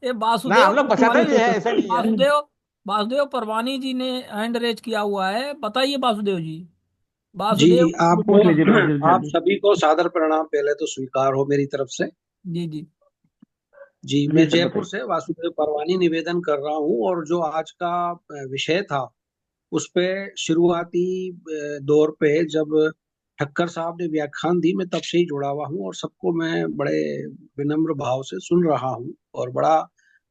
ये ना, वासुदेव हम लोग बचाते भी है, ऐसा नहीं है। वासुदेव वासुदेव परवानी जी ने हैंड रेज किया हुआ है। बताइए वासुदेव जी। जी वासुदेव पूछ आपको, लीजिए पूछ लीजिए आप जल्दी। सभी को सादर प्रणाम पहले तो स्वीकार हो मेरी तरफ से। जी जी जी जी मैं सर जयपुर बताइए। से वासुदेव परवानी निवेदन कर रहा हूँ, और जो आज का विषय था उस पे शुरुआती दौर पे जब ठक्कर साहब ने व्याख्यान दी, मैं तब से ही जुड़ा हुआ हूँ और सबको मैं बड़े विनम्र भाव से सुन रहा हूँ, और बड़ा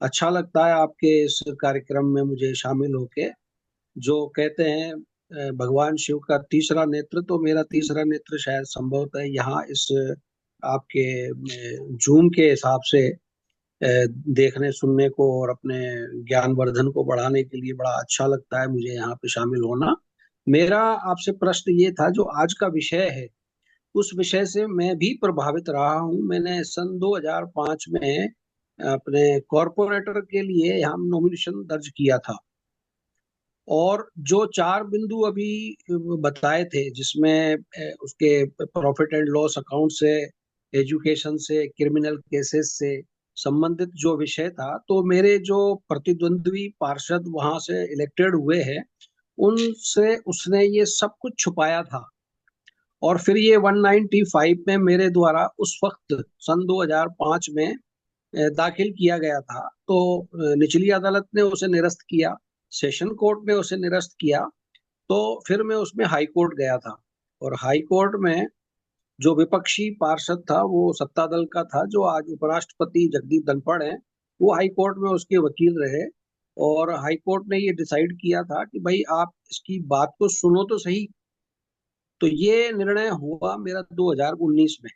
अच्छा लगता है आपके इस कार्यक्रम में मुझे शामिल होके। जो कहते हैं भगवान शिव का तीसरा नेत्र, तो मेरा तीसरा नेत्र शायद संभवतः यहाँ इस आपके जूम के हिसाब से देखने सुनने को और अपने ज्ञानवर्धन को बढ़ाने के लिए बड़ा अच्छा लगता है मुझे यहाँ पे शामिल होना। मेरा आपसे प्रश्न ये था, जो आज का विषय है उस विषय से मैं भी प्रभावित रहा हूँ। मैंने सन 2005 में अपने कॉरपोरेटर के लिए हम नॉमिनेशन दर्ज किया था, और जो 4 बिंदु अभी बताए थे, जिसमें उसके प्रॉफिट एंड लॉस अकाउंट से, एजुकेशन से, क्रिमिनल केसेस से संबंधित जो विषय था, तो मेरे जो प्रतिद्वंद्वी पार्षद वहां से इलेक्टेड हुए हैं उनसे उसने ये सब कुछ छुपाया था। और फिर ये 195 में मेरे द्वारा उस वक्त सन 2005 में दाखिल किया गया था। तो निचली अदालत ने उसे निरस्त किया, सेशन कोर्ट ने उसे निरस्त किया, तो फिर मैं उसमें हाई कोर्ट गया था। और हाई कोर्ट में जो विपक्षी पार्षद था वो सत्ता दल का था, जो आज उपराष्ट्रपति जगदीप धनखड़ हैं, वो हाई कोर्ट में उसके वकील रहे। और हाई कोर्ट ने ये डिसाइड किया था कि भाई आप इसकी बात को सुनो तो सही। तो ये निर्णय हुआ मेरा 2019 में।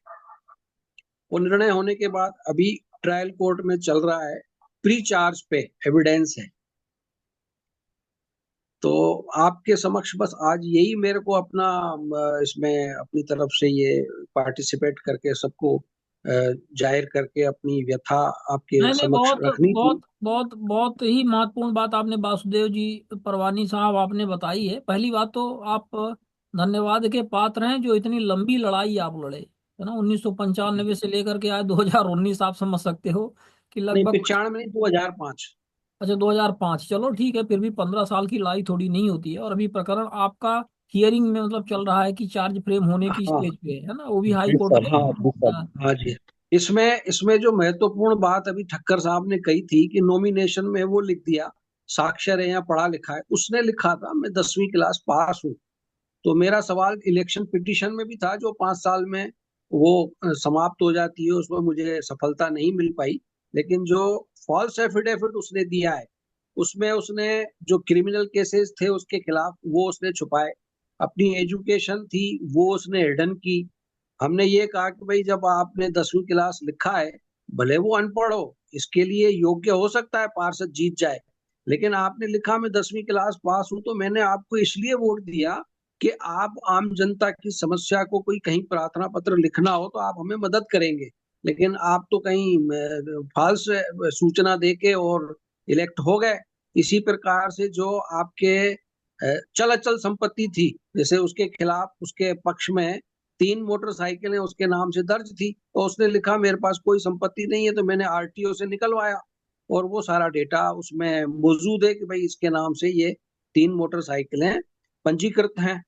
वो निर्णय होने के बाद अभी ट्रायल कोर्ट में चल रहा है, प्री चार्ज पे एविडेंस है। तो आपके समक्ष बस आज यही मेरे को अपना इसमें अपनी तरफ से ये पार्टिसिपेट करके सबको जाहिर करके अपनी व्यथा आपके नहीं नहीं, समक्ष बहुत रखनी थी। बहुत बहुत बहुत ही महत्वपूर्ण बात आपने वासुदेव जी परवानी साहब आपने बताई है। पहली बात तो आप धन्यवाद के पात्र हैं जो इतनी लंबी लड़ाई आप लड़े, है ना। 1995 से लेकर के आज 2019, आप समझ सकते हो कि नहीं, लगभग 95 नहीं, 2005। अच्छा 2005, चलो ठीक है, फिर भी 15 साल की लड़ाई थोड़ी नहीं होती है। और अभी प्रकरण आपका हियरिंग में मतलब चल रहा है कि चार्ज फ्रेम होने की हाँ स्टेज पे है ना, वो भी हाई जी कोर्ट सर, में। हाँ जी सर। हाँ, हाँ जी। इसमें जो महत्वपूर्ण बात अभी ठक्कर साहब ने कही थी कि नॉमिनेशन में वो लिख दिया साक्षर है या पढ़ा लिखा है। उसने लिखा था मैं 10वीं क्लास पास हूँ। तो मेरा सवाल इलेक्शन पिटीशन में भी था, जो 5 साल में वो समाप्त हो जाती है, उसमें मुझे सफलता नहीं मिल पाई। लेकिन जो फॉल्स एफिडेविट उसने दिया है, उसमें उसने जो क्रिमिनल केसेस थे उसके खिलाफ वो उसने छुपाए, अपनी एजुकेशन थी वो उसने हिडन की। हमने ये कहा कि भाई जब आपने 10वीं क्लास लिखा है, भले वो अनपढ़ हो, इसके लिए योग्य हो सकता है पार्षद जीत जाए, लेकिन आपने लिखा मैं 10वीं क्लास पास हूं, तो मैंने आपको इसलिए वोट दिया कि आप आम जनता की समस्या को कोई कहीं प्रार्थना पत्र लिखना हो तो आप हमें मदद करेंगे। लेकिन आप तो कहीं फाल्स सूचना देके और इलेक्ट हो गए। इसी प्रकार से जो आपके चल अचल संपत्ति थी, जैसे उसके खिलाफ उसके पक्ष में 3 मोटरसाइकिलें उसके नाम से दर्ज थी, तो उसने लिखा मेरे पास कोई संपत्ति नहीं है, तो मैंने आरटीओ से निकलवाया और वो सारा डेटा उसमें मौजूद है कि भाई इसके नाम से ये 3 मोटरसाइकिलें पंजीकृत हैं।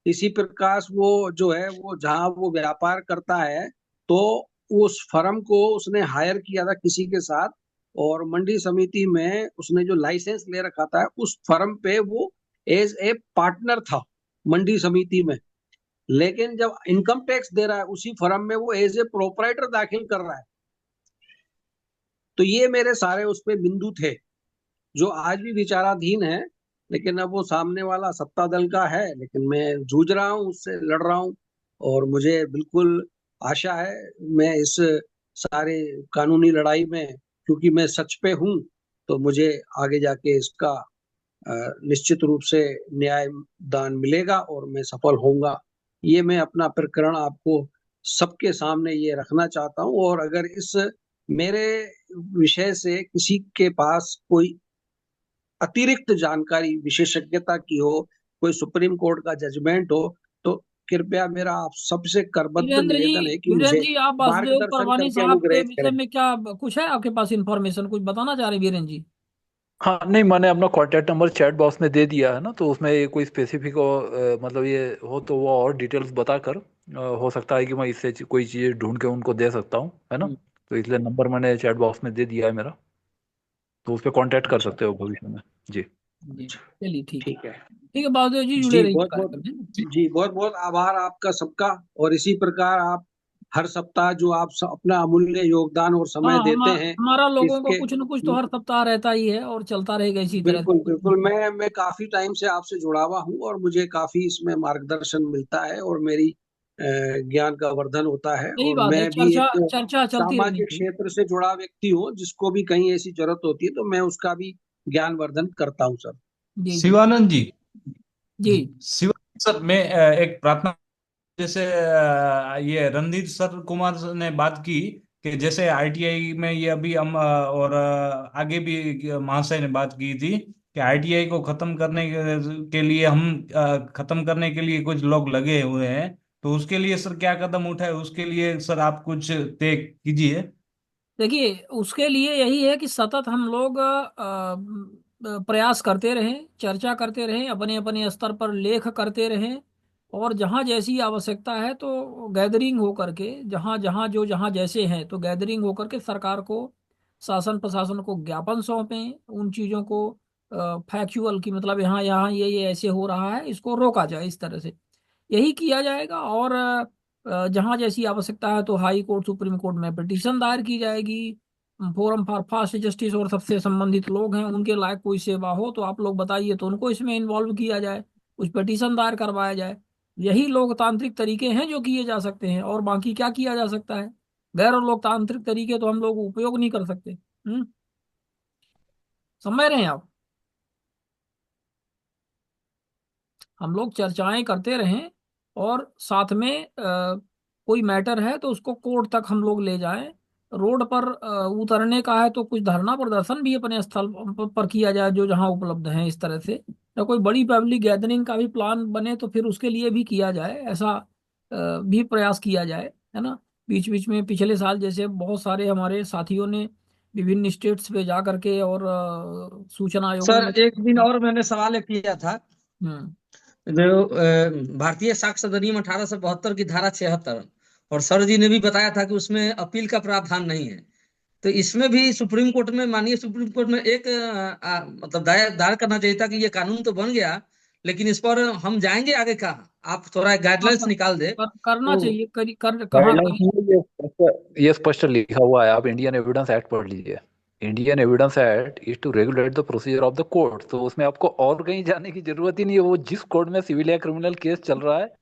इसी प्रकार वो जो है वो जहाँ वो व्यापार करता है, तो उस फर्म को उसने हायर किया था किसी के साथ, और मंडी समिति में उसने जो लाइसेंस ले रखा था उस फर्म पे वो एज ए पार्टनर था मंडी समिति में। लेकिन जब इनकम टैक्स दे रहा है उसी फर्म में वो एज ए प्रोपराइटर दाखिल कर रहा है। तो ये मेरे सारे उस पे बिंदु थे जो आज भी विचाराधीन है। लेकिन अब वो सामने वाला सत्ता दल का है, लेकिन मैं जूझ रहा हूँ, उससे लड़ रहा हूँ, और मुझे बिल्कुल आशा है मैं इस सारे कानूनी लड़ाई में, क्योंकि मैं सच पे हूँ, तो मुझे आगे जाके इसका निश्चित रूप से न्याय दान मिलेगा और मैं सफल होऊंगा। ये मैं अपना प्रकरण आपको सबके सामने ये रखना चाहता हूँ। और अगर इस मेरे विषय से किसी के पास कोई अतिरिक्त जानकारी विशेषज्ञता की हो, कोई सुप्रीम कोर्ट का जजमेंट हो, तो कृपया मेरा आप सबसे करबद्ध निवेदन है कि वीरेंद्र मुझे जी, आप वासुदेव मार्गदर्शन परवानी करके साहब के अनुग्रहित विषय करें। में क्या कुछ है आपके पास इंफॉर्मेशन, कुछ बताना चाह रहे हैं वीरेंद्र जी? हाँ, नहीं, मैंने अपना कॉन्टैक्ट नंबर चैट बॉक्स में दे दिया है ना, तो उसमें ये कोई स्पेसिफिक मतलब ये हो तो वो और डिटेल्स बताकर हो सकता है कि मैं इससे कोई चीज़ ढूंढ के उनको दे सकता हूँ, है ना। तो इसलिए नंबर मैंने चैट बॉक्स में दे दिया है मेरा, तो उस पर कॉन्टैक्ट कर अच्छा, सकते हो भविष्य में। जी जी चलिए, ठीक ठीक है ठीक है वासुदेव जी, जुड़े जी। रहिए बहुत बहुत कार्यक्रम में। जी, बहुत बहुत आभार आपका सबका। और इसी प्रकार आप हर सप्ताह जो आप अपना अमूल्य योगदान और समय हाँ, देते हैं हमारा लोगों का इसके, कुछ न कुछ तो हर सप्ताह रहता ही है और चलता रहेगा इसी तरह बिल्कुल से। बिल्कुल, मैं काफी टाइम से आपसे जुड़ा हुआ हूँ और मुझे काफी इसमें मार्गदर्शन मिलता है और मेरी ज्ञान का वर्धन होता है। सही और बात है, मैं भी चर्चा एक चर्चा चलती रहनी सामाजिक चाहिए। क्षेत्र से जुड़ा व्यक्ति हूँ, जिसको भी कहीं ऐसी जरूरत होती है तो मैं उसका भी ज्ञान वर्धन करता हूँ सर। जी जी शिवानंद जी, जी शिवानंद सर, मैं एक प्रार्थना, जैसे ये रणधीर सर कुमार सर ने बात की कि जैसे आईटीआई में ये अभी हम और आगे भी महाशय ने बात की थी कि आईटीआई को खत्म करने के लिए हम खत्म करने के लिए कुछ लोग लगे हुए हैं, तो उसके लिए सर क्या कदम उठाए, उसके लिए सर आप कुछ तय कीजिए। देखिए, उसके लिए यही है कि सतत हम लोग प्रयास करते रहें, चर्चा करते रहें, अपने अपने स्तर पर लेख करते रहें, और जहाँ जैसी आवश्यकता है तो गैदरिंग हो करके, जहाँ जहाँ जो जहाँ जैसे हैं तो गैदरिंग हो करके सरकार को, शासन प्रशासन को ज्ञापन सौंपें उन चीज़ों को, फैक्चुअल की मतलब यहाँ यहाँ ये ऐसे हो रहा है, इसको रोका जाए, इस तरह से यही किया जाएगा। और जहाँ जैसी आवश्यकता है तो हाई कोर्ट सुप्रीम कोर्ट में पिटीशन दायर की जाएगी। फोरम फॉर फास्ट जस्टिस और सबसे संबंधित लोग हैं, उनके लायक कोई सेवा हो तो आप लोग बताइए, तो उनको इसमें इन्वॉल्व किया जाए, कुछ पिटीशन दायर करवाया जाए। यही लोकतांत्रिक तरीके हैं जो किए जा सकते हैं, और बाकी क्या किया जा सकता है? गैर लोकतांत्रिक तरीके तो हम लोग उपयोग नहीं कर सकते। समझ रहे हैं आप? हम लोग चर्चाएं करते रहें, और साथ में कोई मैटर है तो उसको कोर्ट तक हम लोग ले जाएं। रोड पर उतरने का है तो कुछ धरना प्रदर्शन भी अपने स्थल पर किया जाए जो जहां उपलब्ध है, इस तरह से, या कोई बड़ी पब्लिक गैदरिंग का भी प्लान बने तो फिर उसके लिए भी किया जाए, ऐसा भी प्रयास किया जाए, है ना। बीच बीच में पिछले साल जैसे बहुत सारे हमारे साथियों ने विभिन्न स्टेट्स पे जा करके और सूचना आयोगों सर में। एक दिन और मैंने सवाल एक किया था, हम्म जो भारतीय साक्ष्य अधिनियम 1872 की धारा 76, और सर जी ने भी बताया था कि उसमें अपील का प्रावधान नहीं है, तो इसमें भी सुप्रीम कोर्ट में, माननीय सुप्रीम कोर्ट में एक मतलब दायर दायर करना चाहिए था कि ये कानून तो बन गया, लेकिन इस पर हम जाएंगे आगे कहाँ, आप थोड़ा हाँ, गाइडलाइंस निकाल दे करना तो। चाहिए, कहाँ गाइडलाइंस में ये स्पष्ट लिखा हुआ है, आप इंडियन एविडेंस एक्ट पढ़ लीजिए। Indian evidence act is to regulate the procedure of the court, तो उसमें आपको और कहीं जाने की जरूरत ही नहीं है। वो जिस कोर्ट में सिविल या क्रिमिनल केस चल रहा है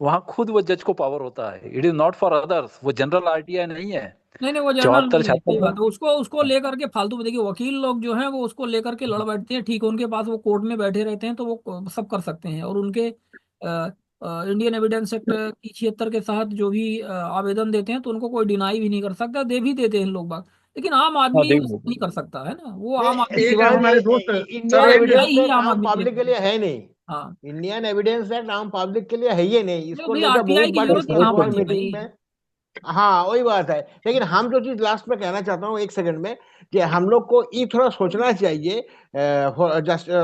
वहां खुद वो जज को पावर होता है। It is not for others, वो जनरल आरटीआई नहीं है। नहीं वो जर्नल 74 में है, सही 76 बात है। उसको उसको लेकर के फालतू में, देखिए वकील लोग जो हैं वो उसको लेकर के लड़ बैठते हैं, ठीक है, उनके पास वो कोर्ट में बैठे रहते हैं तो वो सब कर सकते हैं। और उनके इंडियन एविडेंस एक्ट की 76 के तहत जो भी आवेदन देते हैं तो उनको कोई डिनाई भी नहीं कर सकता, दे भी देते हैं लोग बाग। लेकिन आम हाँ आदमी देख ऐसा नहीं लीजिए। कर सकता है ना, वो आम आदमी नहीं के एक लिए, हमारे दोस्त इंडियन सर एविडेंस ही एक्ट आम आम आदमी के पब्लिक के लिए। लिए है नहीं। हाँ इंडियन एविडेंस एक्ट आम पब्लिक के लिए है ही नहीं, नहीं इसको भाई, लेकर आरटीआई बहुत की बार जरूरत डिस्कस कहाँ हुआ है पड़ती है मीटिंग भाई। में। हाँ वही बात है। लेकिन हम जो चीज लास्ट में कहना चाहता हूँ एक सेकंड में, कि हम लोग को ये थोड़ा सोचना चाहिए,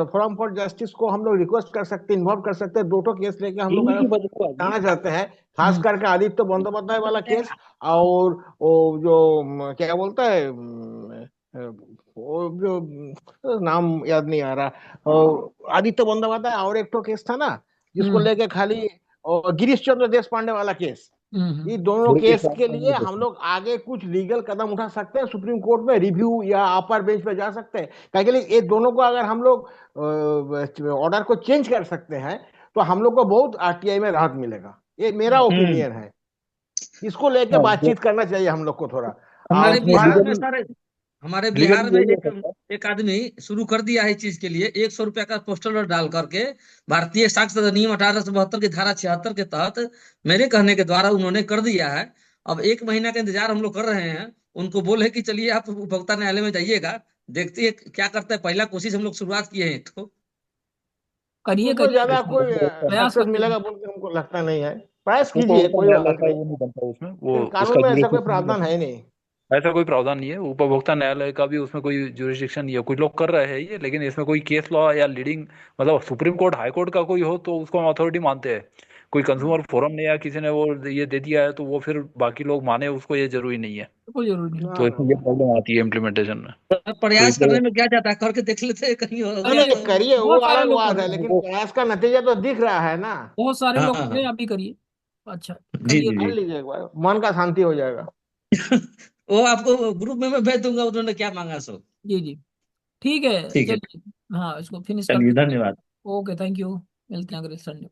फोरम फॉर जस्टिस को हम लोग रिक्वेस्ट कर सकते हैं, इन्वॉल्व कर सकते हैं। दो ठो केस लेके हम लोग इन्हीं की अगर वजह से जाना आदमी चाहते हैं, खास करके आदित्य बंदोपाध्याय वाला केस, और वो जो क्या बोलता है, वो जो नाम याद नहीं आ रहा, और आदित्य बंदोपाध्याय और एक तो केस था ना जिसको हम्म लेके खाली, और गिरीश चंद्र देश पांडे वाला केस, ये दोनों ब्रिटिश केस के लिए हम लोग आगे कुछ लीगल कदम उठा सकते हैं, सुप्रीम कोर्ट में रिव्यू या अपर बेंच पे जा सकते हैं। क्या के लिए ये दोनों को अगर हम लोग ऑर्डर को चेंज कर सकते हैं तो हम लोग को बहुत आरटीआई में राहत मिलेगा। ये मेरा ओपिनियन है, इसको लेके हाँ बातचीत करना चाहिए हम लोग को थोड़ा। हमारे और इसमें बिहार में लीगली सर, हमारे बिहार लीगली में यही हो एक सकता है। एक आदमी शुरू कर दिया है इस चीज के लिए, 100 रुपया का पोस्टर डाल करके भारतीय साक्ष्य अधिनियम 1872 की धारा 76 के तहत मेरे कहने के द्वारा उन्होंने कर दिया है। अब 1 महीना का इंतजार हम लोग कर रहे हैं, उनको बोले कि चलिए आप उपभोक्ता न्यायालय में जाइएगा, देखते हैं क्या करता है। पहला कोशिश हम लोग शुरुआत किए हैं, तो करिए उसमें करिए ज्यादा इसमें, कोई प्रयास सक्सेस करिए। मिलेगा बोल के हमको लगता नहीं है। प्रयास कीजिए, उपभोक्ता कोई न्यायालय बात का नहीं, वो नहीं बनता उसमें, वो लेकिन उसका कानून में ऐसा कोई जुरिस्डिक्शन नहीं प्रावधान बनता। है नहीं। ऐसा कोई प्रावधान नहीं है उपभोक्ता न्यायालय का भी, उसमें कोई जुरिस्डिक्शन नहीं है। कुछ लोग कर रहे हैं ये, लेकिन इसमें कोई केस लॉ या लीडिंग मतलब सुप्रीम कोर्ट हाई कोर्ट का कोई हो तो उसको हम अथॉरिटी मानते हैं। कोई कंज्यूमर फोरम ने या किसी ने वो ये दे दिया है तो वो फिर बाकी लोग माने उसको, ये जरूरी नहीं है। कोई जरूरी नहीं। ना तो ना इसमें ये प्रॉब्लम आती है इम्प्लीमेंटेशन में। तो प्रयास इसलिए करने में क्या जाता है, करके देख लेते हैं, कहीं हो नहीं गया नहीं, तो। करिए वो बहुत सारे अलग लोग कर बात है, रहे हैं, लेकिन प्रयास का नतीजा तो दिख रहा है ना। बहुत सारे हाँ लोग कर हाँ, रहे हैं, आप भी करिए। अच्छा, जी करिए। जी कर जी। लीजिए एक बार, मन का शांति हो जाएगा। वो आपको ग्रुप में मैं भेज दूंगा, उन्होंने क्या मांगा सो। जी जी, ठीक है, ठीक है, चलिए। हाँ, इसको फिनिश चलिए करते हैं। धन्यवाद। Okay, thank you. मिलते हैं अगले संडे।